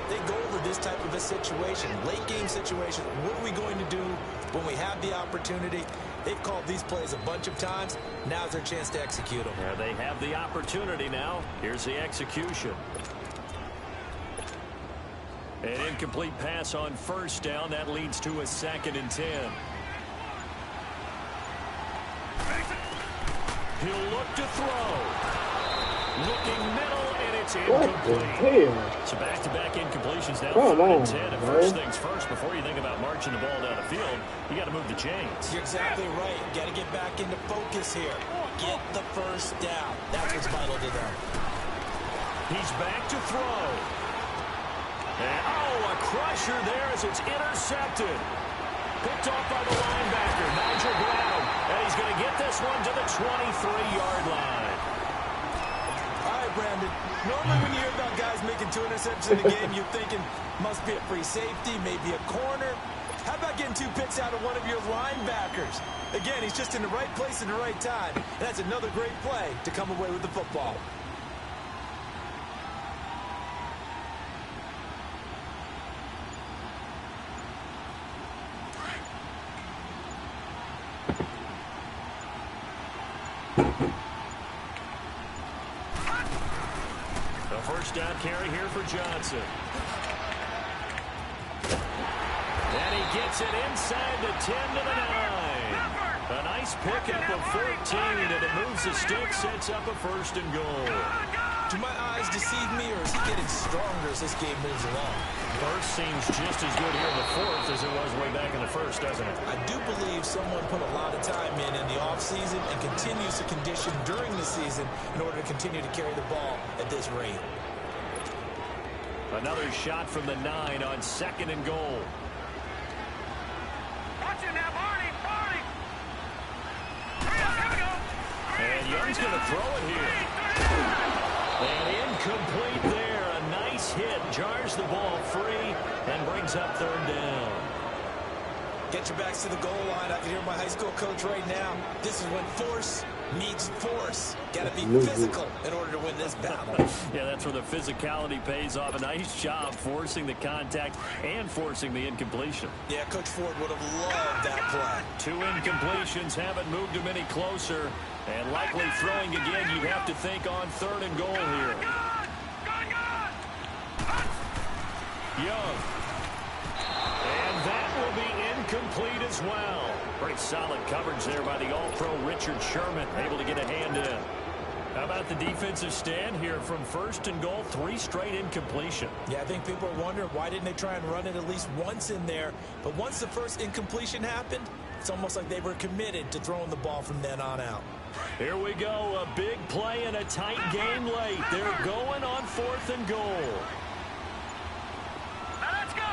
They go over this type of a situation, late game situation. What are we going to do when we have the opportunity? They've called these plays a bunch of times. Now's their chance to execute them. Yeah, they have the opportunity now. Here's the execution. An incomplete pass on first down. That leads to a 2nd and 10. He'll look to throw. Looking middle, and it's incomplete. So back-to-back incompletions now. 3rd and 10. And first things first, before you think about marching the ball down the field, you got to move the chains. You're exactly right. Got to get back into focus here. Get the first down. That's what's vital to them. He's back to throw. And, a crusher there as it's intercepted. Picked off by the linebacker, Nigel Brown. And he's going to get this one to the 23-yard line. Brandon, normally when you hear about guys making 2 interceptions in the game, you're thinking must be a free safety, maybe a corner. How about getting 2 picks out of one of your linebackers? Again, he's just in the right place at the right time. And that's another great play to come away with the football. Down carry here for Johnson. And he gets it inside the 10 to the 9. A nice pickup of 14, and it moves the stick, sets up a 1st and goal. Do my eyes deceive me, or is he getting stronger as this game moves along? First seems just as good here in the 4th as it was way back in the 1st, doesn't it? I do believe someone put a lot of time in the offseason and continues to condition during the season in order to continue to carry the ball at this rate. Another shot from the 9 on 2nd and goal. Watch it now, Barney. And Young's going to throw it here. And incomplete there. A nice hit. Jars the ball free and brings up 3rd down. Get your backs to the goal line. I can hear my high school coach right now. This is when force meets force. Got to be physical in order to win this battle. Yeah, that's where the physicality pays off. A nice job forcing the contact and forcing the incompletion. Yeah, Coach Ford would have loved that play. 2 incompletions haven't moved him any closer. And likely throwing again, you'd have to think on 3rd and goal here. Young. And that will be incomplete as well. Pretty solid coverage there by the All-Pro Richard Sherman, able to get a hand in. How about the defensive stand here from 1st and goal, 3 straight incompletion? Yeah, I think people are wondering why didn't they try and run it at least once in there. But once the first incompletion happened, it's almost like they were committed to throwing the ball from then on out. Here we go, a big play in a tight game late. They're going on 4th and goal. Now let's go.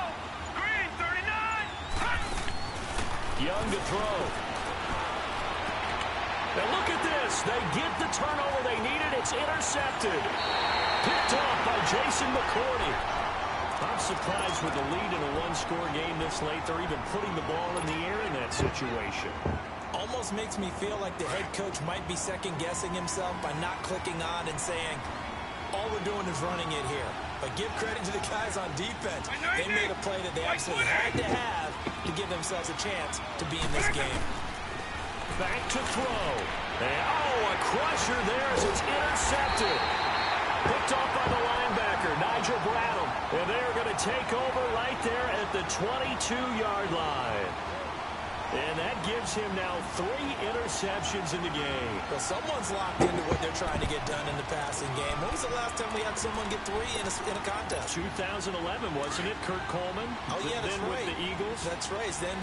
Green, 39. Young to throw. Now look at this. They get the turnover they needed. It's intercepted. Picked off by Jason McCourty. I'm surprised with the lead in a one-score game this late, they're even putting the ball in the air in that situation. Almost makes me feel like the head coach might be second-guessing himself by not clicking on and saying, all we're doing is running it here. But give credit to the guys on defense. They made a play that they absolutely had to have to give themselves a chance to be in this game. Back to throw. And, a crusher there as it's intercepted. Picked off by the linebacker, Nigel Bradham. And they're going to take over right there at the 22-yard line. And that gives him now 3 interceptions in the game. Well, someone's locked into what they're trying to get done in the passing game. When was the last time we had someone get 3 in a contest? 2011, wasn't it? Kurt Coleman. Oh, yeah, that's then right. With the Eagles. That's right. Then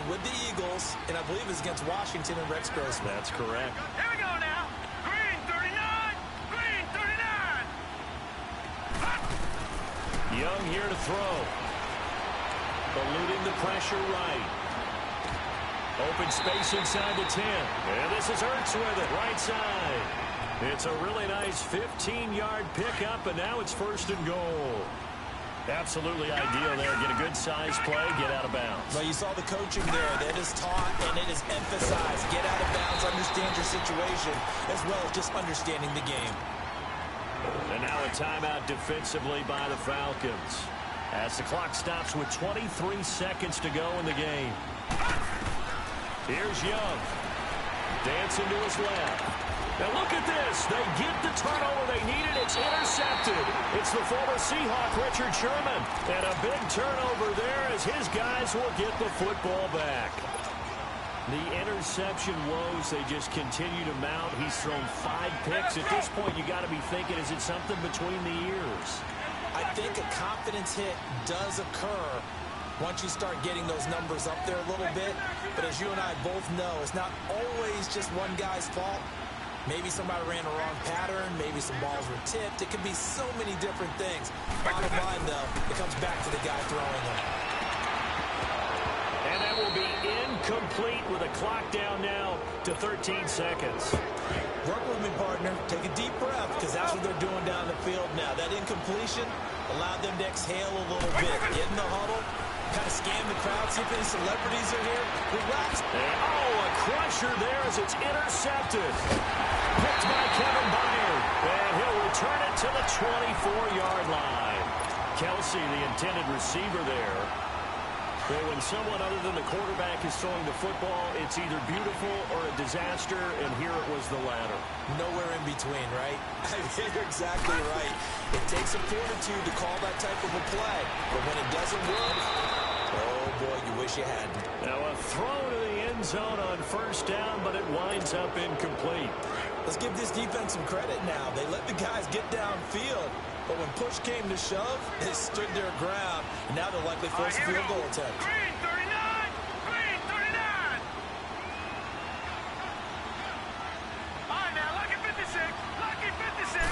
with the Eagles, and I believe it was against Washington and Rex Grossman. That's correct. Here we go now. Green 39. Green 39. Young here to throw. Eluding the pressure right. Open space inside the 10. And this is Ertz with it, right side. It's a really nice 15-yard pickup, and now it's 1st and goal. Absolutely ideal there. Get a good size play, get out of bounds. Well, you saw the coaching there. That is taught and it is emphasized. Get out of bounds, understand your situation, as well as just understanding the game. And now a timeout defensively by the Falcons, as the clock stops with 23 seconds to go in the game. Here's Young. Dancing to his left. Now look at this. They get the turnover they needed. It's intercepted. It's the former Seahawk, Richard Sherman. And a big turnover there as his guys will get the football back. The interception woes, they just continue to mount. He's thrown 5 picks. At this point, you got to be thinking, is it something between the ears? I think a confidence hit does occur once you start getting those numbers up there a little bit. But as you and I both know, it's not always just one guy's fault. Maybe somebody ran a wrong pattern. Maybe some balls were tipped. It could be so many different things. Bottom line, though, it comes back to the guy throwing them. And that will be incomplete with a clock down now to 13 seconds. Work with me, partner. Take a deep breath, because that's what they're doing down the field now. That incompletion allowed them to exhale a little bit. Get in the huddle. Kind of scan the crowd, see if any celebrities are here. Relax. A crusher there as it's intercepted. Picked by Kevin Byard. And he'll return it to the 24-yard line. Kelsey, the intended receiver there. But when someone other than the quarterback is throwing the football, it's either beautiful or a disaster, and here it was the latter. Nowhere in between, right? I mean, you're exactly right. It takes some fortitude to call that type of a play, but when it doesn't work, oh boy, you wish you hadn't. Now a throw to the end zone on 1st down, but it winds up incomplete. Let's give this defense some credit now. They let the guys get downfield, but when push came to shove, they stood their ground. And now they're likely forced a field goal attempt. Green 39. Green 39. All right, now, lucky 56. Lucky 56.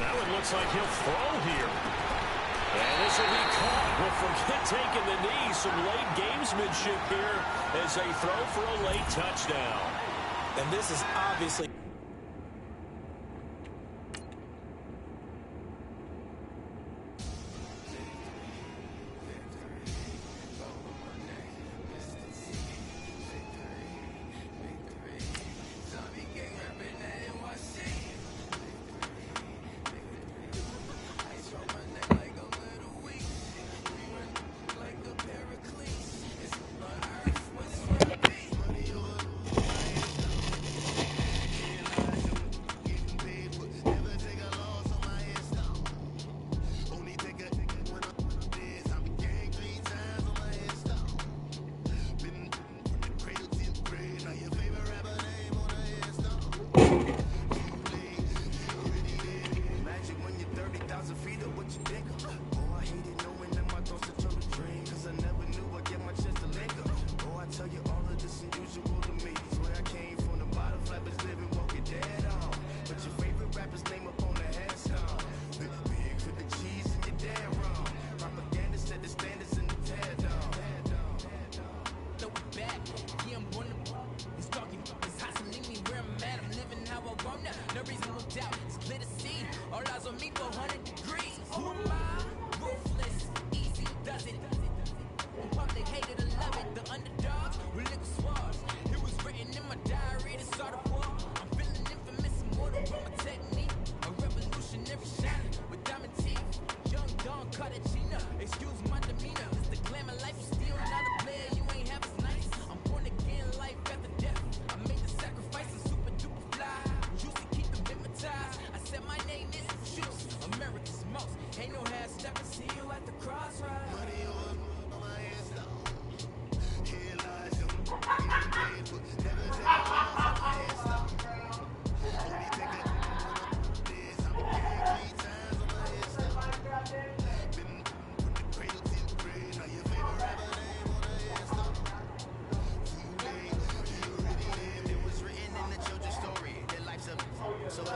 That one looks like he'll throw here. And this will be caught. Well, forget taking the knee. Some late gamesmanship here as they throw for a late touchdown. And this is obviously...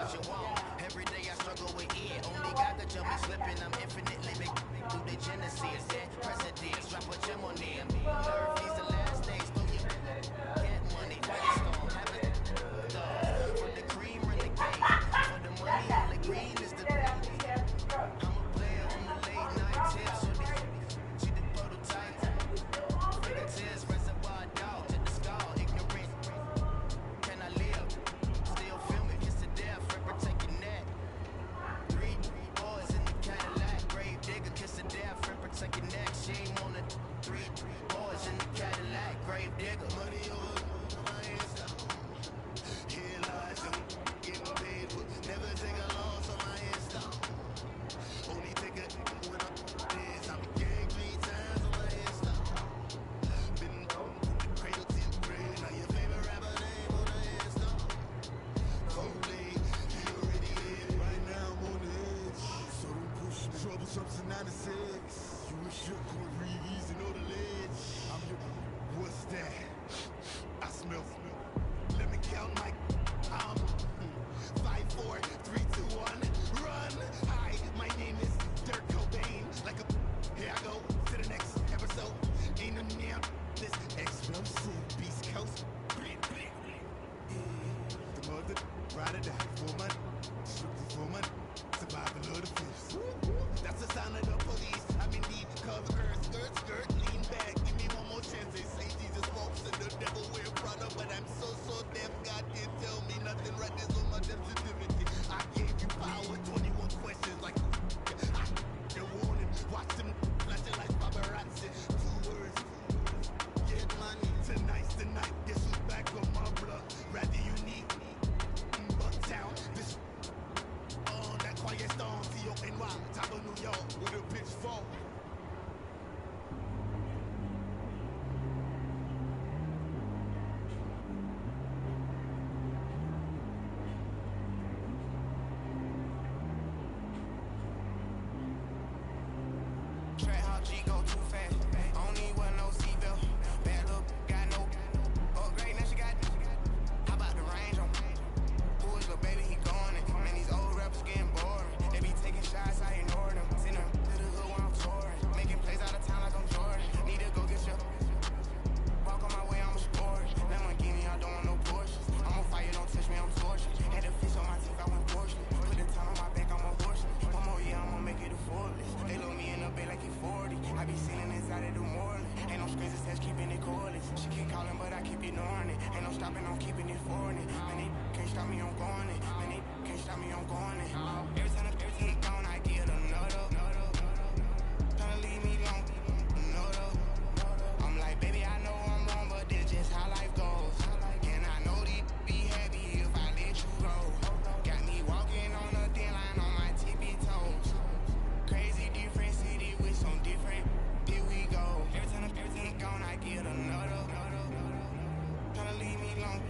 what you want. Every day I struggle with it. Only God could jump me slipping. I'm infinitely big through the genesis. Dead presidents, drop a gem on them. Earth needs the last days. Throw your get money, fight storm, have it. For the cream, renegade. For the money, all the green is the green. I'm a player on the late night tips. So she the prototype. Fingertips, reservoir dog to the skull. Ignorant. Can I live? Still filming, kiss to death, for protect your neck. Three boys in the Cadillac. Grave digger, kiss to death, for protect your neck. Shame on the three boys in the Cadillac. Grave digger. Money over my hands down. Here lies I'm getting paid. Never take a loss on my hands down. Only take it when I'm dead. I'm gang 3 times on my hands down. Been down from the cradle to the grave. Now your favorite rapper name on the hands down. Too late, he already hit. Right now I'm on the edge. So don't push me. Trouble something 96. You wish you could breathe easy on the ledge. I'm your. What's that? I smell. Let me count my. 5, 4, 3, 2, 1. Run. Hi, my name is Dirk Cobain. Like a. Here I go to the next episode. Ain't no name. This explosive Beast Coast. The mother ride or die for money. Strictly for money. Survival of the fittest. That's the sound of the police. I'm in need. Cover earth, skirt, lean back. Give me one more chance. They say Jesus walks and the devil wear Prada, but I'm so deaf. God can't tell me nothing. Right this on my death certificate. I gave you power. 21 questions like the warning. Watch them flashing like paparazzi. 2 words. Get money. Tonight's the night. Guess who's back on my blood? Rather unique. Bucktown. This. Oh, that quiet storm. T-O-N-Y. Top of New York. With a pitchfork. Trap how G go too fast. I don't need one no seatbelt. Bad look, got no upgrade. Now she got. How about the range on? Who is the baby? He going it. Man, these old rappers getting boring. They be taking shots, I ignore them. Send them to the hood when I'm touring. Making plays out of town like I'm Jordan. Need to go get your. Walk on my way, I'm a sport. Lamborghini, I don't want no Porsches. I'm on fire, don't touch me, I'm tortured. Had the fish on my teeth, I went fortunate. Put the time on my back, I'm a horseman. One more year, I'ma make it a fullest. They look me in the bay like he 40. I be seeing inside of the morning. Ain't no screens attached, keeping it cordless. She keep calling, but I keep ignoring it. Ain't no stopping, I'm keeping it foreign. Man, they can't stop me, I'm going it. Man, they can't stop me, I'm going it. Every time he gone, I get another. Tryna leave me alone, another. I'm like, baby, I know I'm wrong, but this just how life goes. And I know these be happy if I let you go. Got me walking on a thin line on my tippy toes. Crazy different city with some different. Here we go. Every time he gone, I get another. Tryna leave me alone,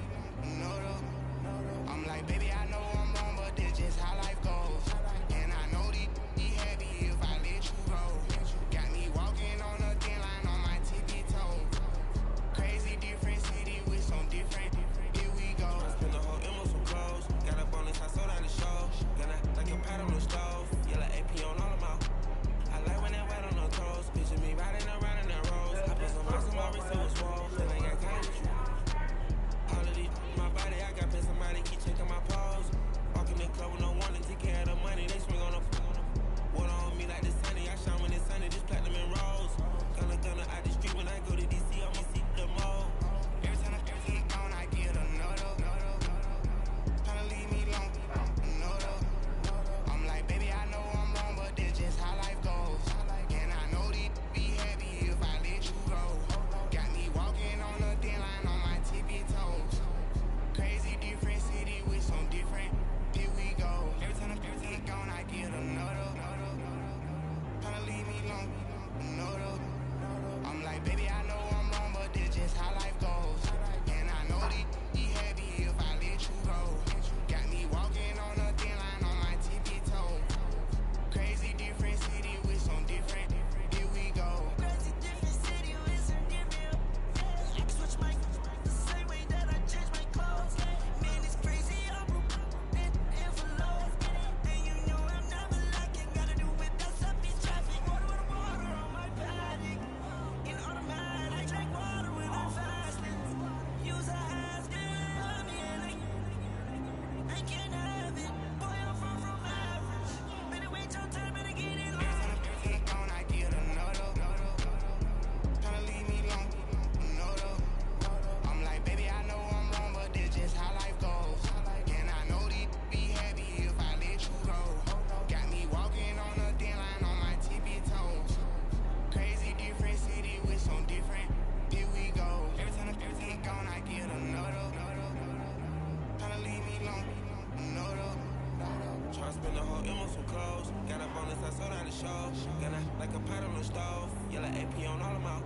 clothes. Got a bonus, I sold out the show. Got a, like a pot on the stove. Yellow AP on all of my.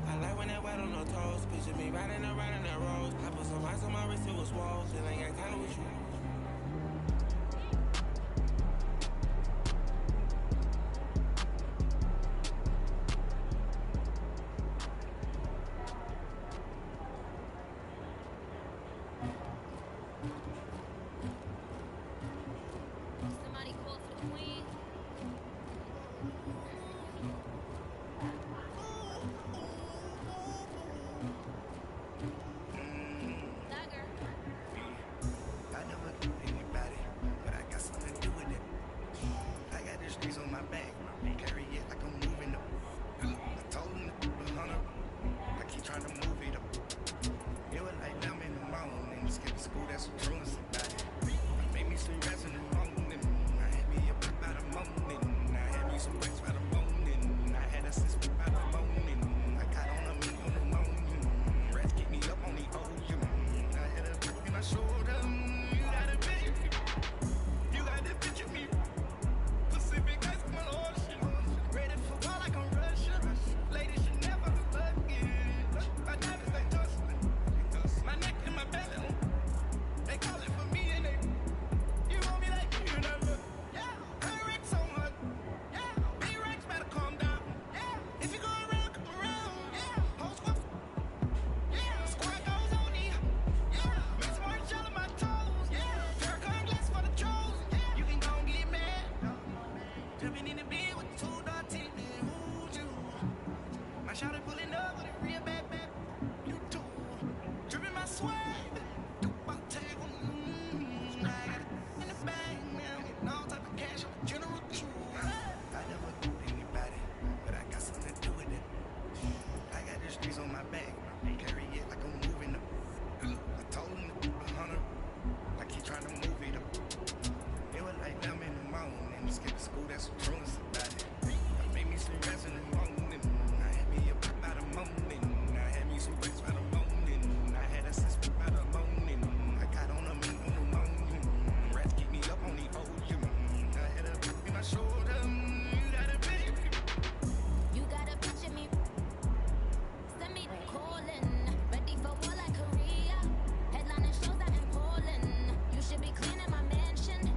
I like when that white on no toes. Picture me riding around in that rose. I put some ice on my wrist, it was swole. Still ain't got time with you. Somebody call for the queen. Dagger. I never do anybody, but I got something to do with it. I got the streets on my back, carry it like I'm moving up. I told him to 100, I keep trying to move it up. It was like them in the morning, skipping school, that's what true about it. I made me some rest in the morning, I had me up by the morning. I had me some breaks by the morning, I had a sister by the morning. I got on a meat on the morning, rats get me up on the ocean. I had a grip in my shoulder, you got a baby, you got the picture me. Pacific ice on my ocean, ready for war like I'm Russian. Ladies should never forget, my diamonds like Jocelyn, my neck and my belly. They call it for me and they, you want me like you never. Yeah, Rex so much. Yeah, B-Rex better calm down. Yeah, if you go around, come around. Yeah, whole squad. Yeah, squad goes on me. Yeah, Miss Marshall on my toes. Yeah, Farrakhan glass for the trolls. Yeah, you can go and get mad. Jumping in the bed with 2 dark teeth. Who's you? My shawty pulling up with a real bad bad. You too. Dripping my swag. Do my tag on. I got it in the bag now. Getting all type of cash on the general too. I never do anybody, but I got something to do with it. I got the streets on my back, carry it like I'm moving up. I told him to 100, I keep trying to move it up. It was like them in the morning, skipping school, that's what true about it. I made me some rest in the morning, I had me up by the morning. I had me some breaks by the morning, I had a sister by the morning. I got on a meat on the morning, rats get me up on the ocean. I had a grip in my shoulder, you got a baby. You gotta picture me. Send me calling. Ready for war like Korea. Headlining shows out in Poland. You should be cleaning my mansion.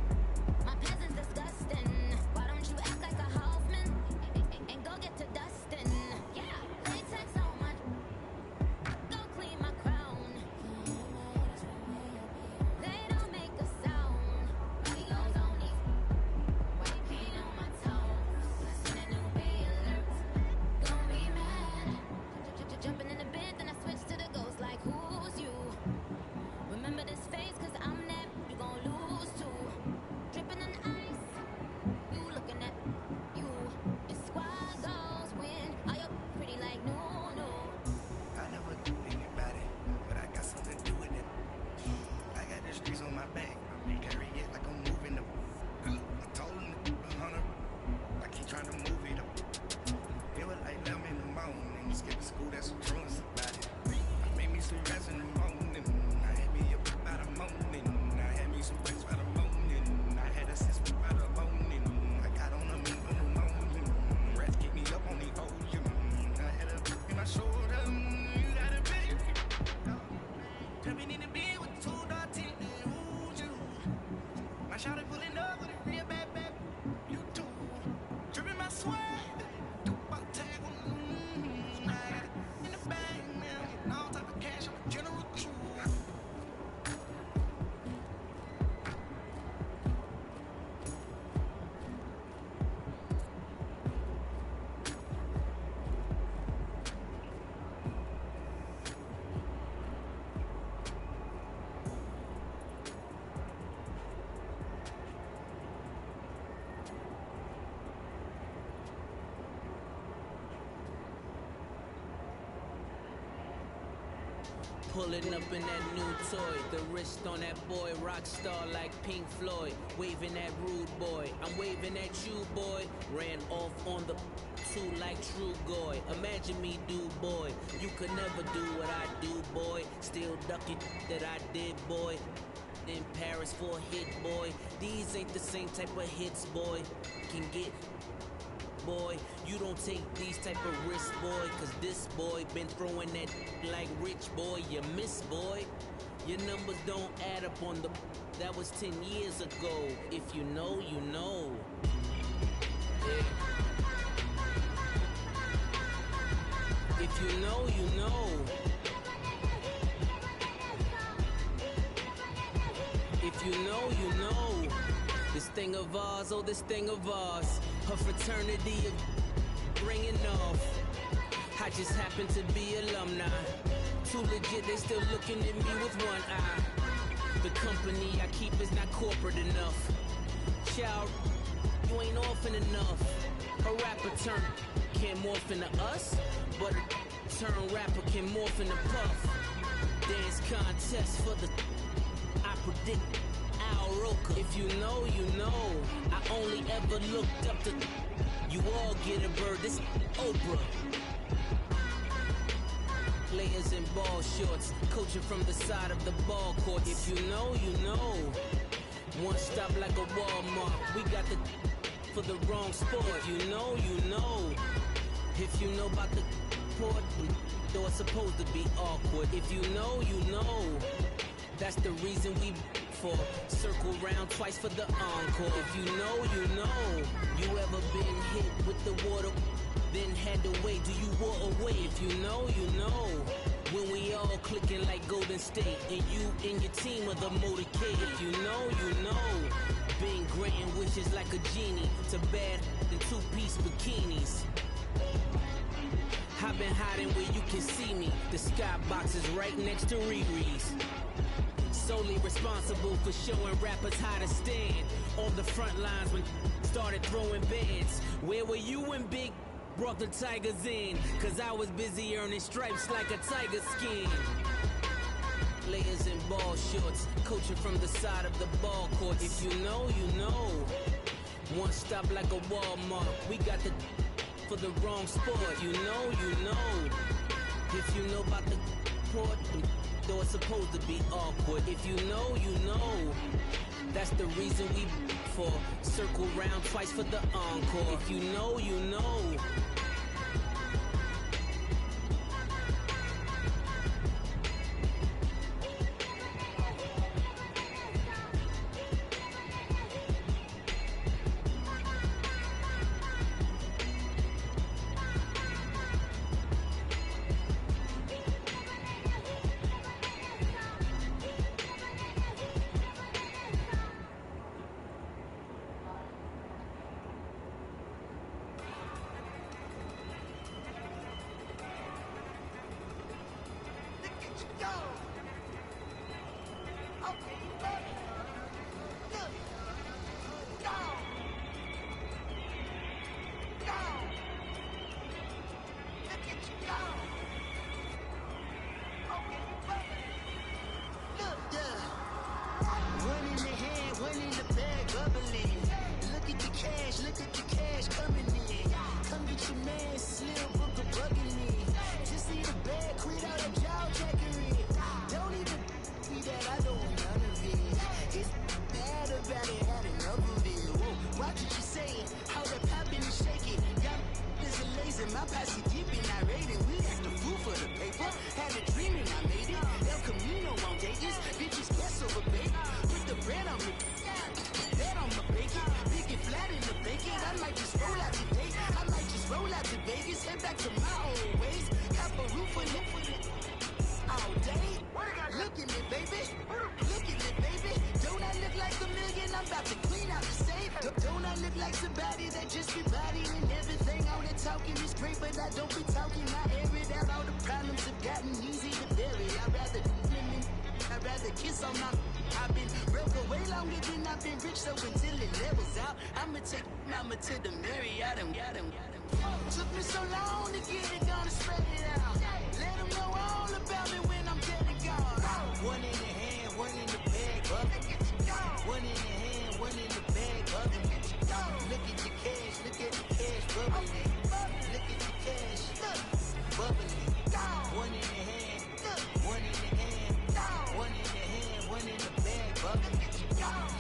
My peasants disgusting. Why don't you act like a houseman and go get to dustin'? Yeah, latex so much. Go clean my crown. They don't make a sound. Videos only. White paint on my toes. Send a new be alert. Don't be mad. Jumping in the bed, then I switch to the ghost like who's you? Remember this face, cause I'm that you gon' lose too. Dripping in ice, you looking at you. It's squad goals win. Are you pretty like no? I never do anybody, but I got something to do with it. I got the streets on my back, carry it like I'm moving up. I told him to 100, I keep trying to move it up. It was like them in the morning, skipping school, that's what true about it. I made me some rest in the morning, I had me up by the morning. I had me some breaks by the morning, I had a sister by the morning. I got on a meat on the morning, rats get me up on the ocean. I had a grip in my shoulder, you got a baby. Jumping in the bed with 2 dark teeth, who's you? My shawty pulling up with a real bad bad. You too. Dripping my swag, do my tag on. I got it in the bag now, getting all type of cash on the general too. Pulling up in that new toy, the wrist on that boy, rock star like Pink Floyd, waving at rude boy, I'm waving at you boy, ran off on the 2 like True Goy, imagine me do boy, you could never do what I do boy, still ducking that I did boy, in Paris for a hit, boy. These ain't the same type of hits, boy. Can get, boy. You don't take these type of risks, boy. Cause this boy been throwing that like rich, boy. You miss, boy. Your numbers don't add up on the. That was 10 years ago. If you know, you know. Yeah. If you know, you know. If you know, you know. This thing of ours, oh, this thing of ours. Her fraternity of ringing off. I just happen to be alumni. Too legit, they still looking at me with one eye. The company I keep is not corporate enough. Child, you ain't orphan enough. A rapper turn can't morph into us, but a turn rapper can morph into Puff. Dance contest for the I predict Al Roker. If you know, you know. I only ever looked up to you all get a bird. This Oprah. Players in ball shorts, coaching from the side of the ball court. If you know, you know. One stop like a Walmart. We got the for the wrong sport. If you know, you know. If you know about the port, though it's supposed to be awkward. If you know, you know. That's the reason we for circle round twice for the encore. If you know, you know. You ever been hit with the water? Then had to wait, do you walk away? If you know, you know. When we all clicking like Golden State, and you and your team are the motorcade. If you know, you know. Been granting wishes like a genie to bad in two-piece bikinis. I've been hiding where you can see me. The skybox is right next to Riri's. Solely responsible for showing rappers how to stand on the front lines when started throwing bands. Where were you when Big brought the Tigers in? Cause I was busy earning stripes like a tiger skin. Players in ball shorts, coaching from the side of the ball court. If you know, you know. One stop like a Walmart. We got the for the wrong sport. If you know, you know. If you know about the port, though it's supposed to be awkward. If you know, you know. That's the reason we for circle round twice for the encore. If you know, you know.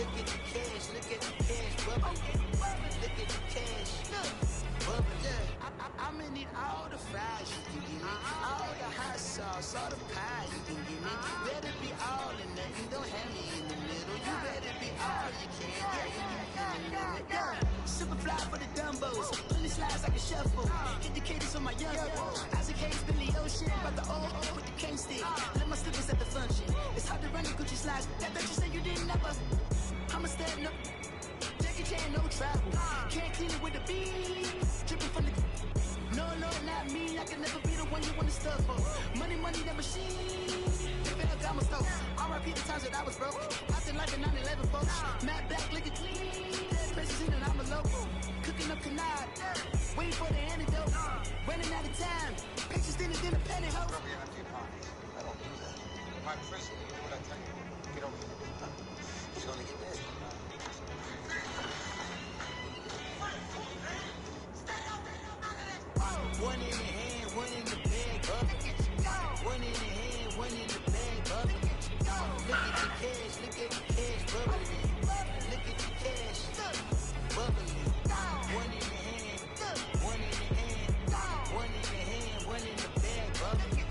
Look at the cash, look at the cash bubbling. Look at the cash, bubbling. I'ma need all the fries you can give me, all the hot sauce, all the pie you can give me. Better be all or nothing, don't have me in the middle. You better be all you can, yeah. Super fly for the dumbos, plenty slides like a shuffle. Hit the cadence on my young Isaac Hayes, Billy Ocean, but the old with the cane stick. Let my slippers at the function. It's hard to run the Gucci slides. That bet you say you didn't never. I'ma stand up. Jackie Chan, no travel. Can't clean it with the beat. Dripping from the. No, not me. I can never be the one you want to stuff for. Money, that machine. Living up Gamma Stove. RIP the times that I was broke. I did like a 9/11 folks. Matte black, liquor clean. Dead president and I'm a local. Cooking up canard. Waiting for the antidote. Running out of time. Pictures thinner than a penny hoe. I don't do that. My prison, you do what I tell you. Get over here. He's gonna get this. One in the hand, one in the bag, bubbling. One in the hand, one in the bag, bubbling. Look at the cash, bubbling. Look at the cash, bubbling. One in the hand, one in the hand, one in the hand, one in the bag, bubbling.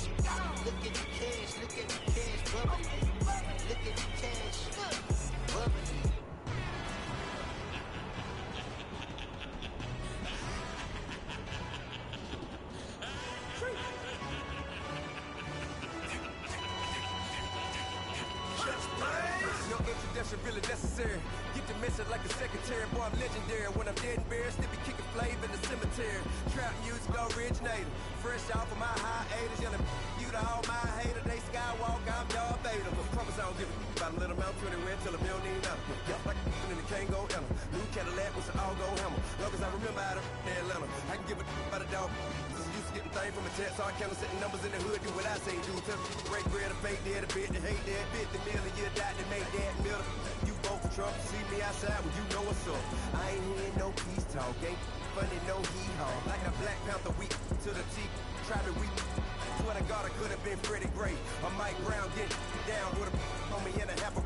Look at the cash, bubbling. Look at the cash, bubbling. No introduction really necessary. Get the message like a secretary. Boy, I'm legendary. When I'm dead and buried, still be kicking flavor in the cemetery. Trap music originator. Fresh off of my hiatus. Yelling you to all my haters. They skywalk, I'm Darth Vader. But promise I don't give a about a little amount to anywhere till I'm don't need nothing. Yeah, like and the can't go enter. New Cadillac with an all-go hammer. Long as I remember out of Atlanta, I can give a about a dog. Getting things from a text, so I count setting numbers in the hood, do what I say, do. Tell break bread, a fake dead, a bit, to hate that, 50 million, you died to make that middle. You vote for Trump, see me outside when you know what's up. I ain't hearing no peace talk, ain't funny, no hee-haw. Like a Black Panther weak to the teeth, try to weak. Swear to God, I could have been Freddie Gray. Or Mike Brown getting down with a on me and a half a.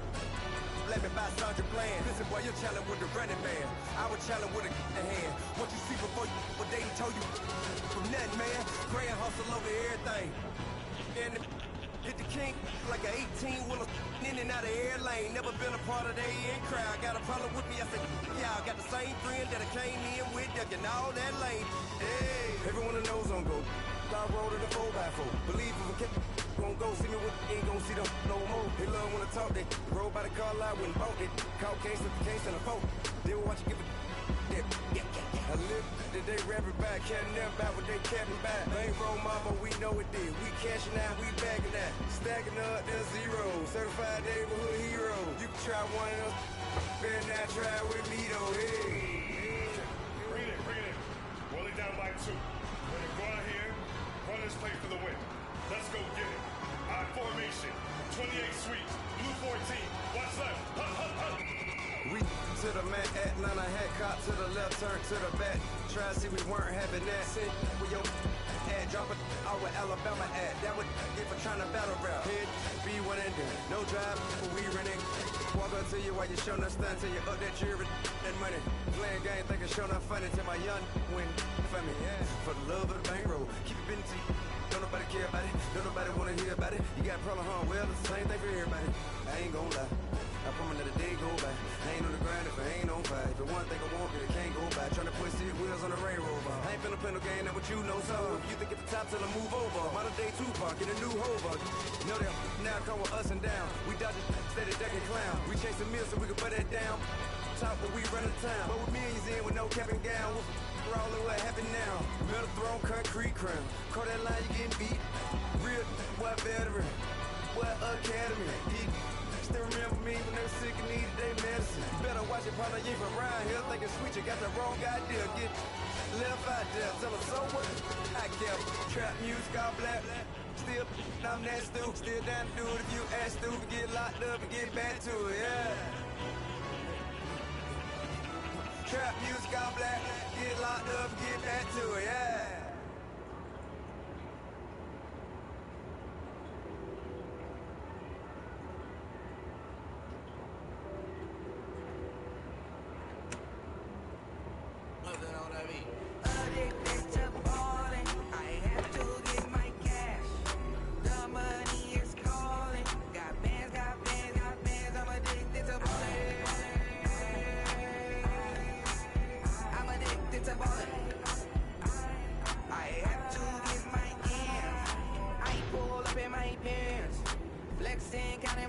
Let me buy Sandra Bland. Listen, boy, you're challenging with the running man. I was challenging with a hand. What you see before you, what they told you from nothing, man. Grand hustle over everything. And hit the king like an 18-wheeler in and out of air lane. Never been a part of the in crowd. Got a problem with me? I said, yeah, I got the same friend that I came in with, ducking all that lane. Hey, everyone knows on go. I rolled in a 4x4. Believe if a kid gon' go see me with ain't gon' see them no more. They love when I talk, they roll by the car lot when bought it. Caught case of the case and a phone. They will watch you give it. I live that they rapping back, can't never back what they capping back. They ain't roll mama, we know it did. We cashing out, we bagging that. Stacking up the zero. Certified neighborhood hero. You can try one of them, better not try with me though. Hey. Bring it in. Roll it down by 2. We're gonna go out here, run this play for the win. Let's go get it. I formation, 28 sweeps, blue 14. What's left? Hup, hup, hup. We to the man, Atlanta hat caught to the left, turn to the back. Try to see we weren't having that. Sit with your ad, drop it out with Alabama ad. That would get for trying to battle rap. Head, be one and done. No drive, but we running. Walk up to you while you showing us stunt till you up that jury and money. Playing game, thinking showing up funny till my young win for me. Yeah. For the love of the bankroll, keep it busy. Don't nobody care about it. Don't nobody wanna hear about it. You got a problem, huh? Well, it's the same thing for everybody. I ain't gon' lie. I promise that a day go by. I ain't on the grind if I ain't on fire. If the one thing I want, then it can't go by. Tryna put seat wheels on the railroad. I ain't finna play no game, that what you know, so if you think at the top till I move over. Modern day Tupac in a new hover. Know that now come with us and down. We dodge it, steady ducking clown. We chasing meals so we can put that down. Top but we run the town. But with millions in with no cap and gown. We're all in what happened now. Metal throne, concrete crown. Call that line, you getting beat. Real, what veteran. What academy. He still remember me when they were sick and needed their medicine. Better watch it, partner, you ain't from around here thinking sweet, you got the wrong idea. Get left out there, tell them so what? I kept trap music all black. Still, I'm that stupid. Still down to do it if you ask stupid. Get locked up and get back to it, yeah. Trap music all black. Get locked up and get back to it, yeah.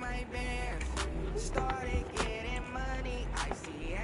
my band. Started getting money, I see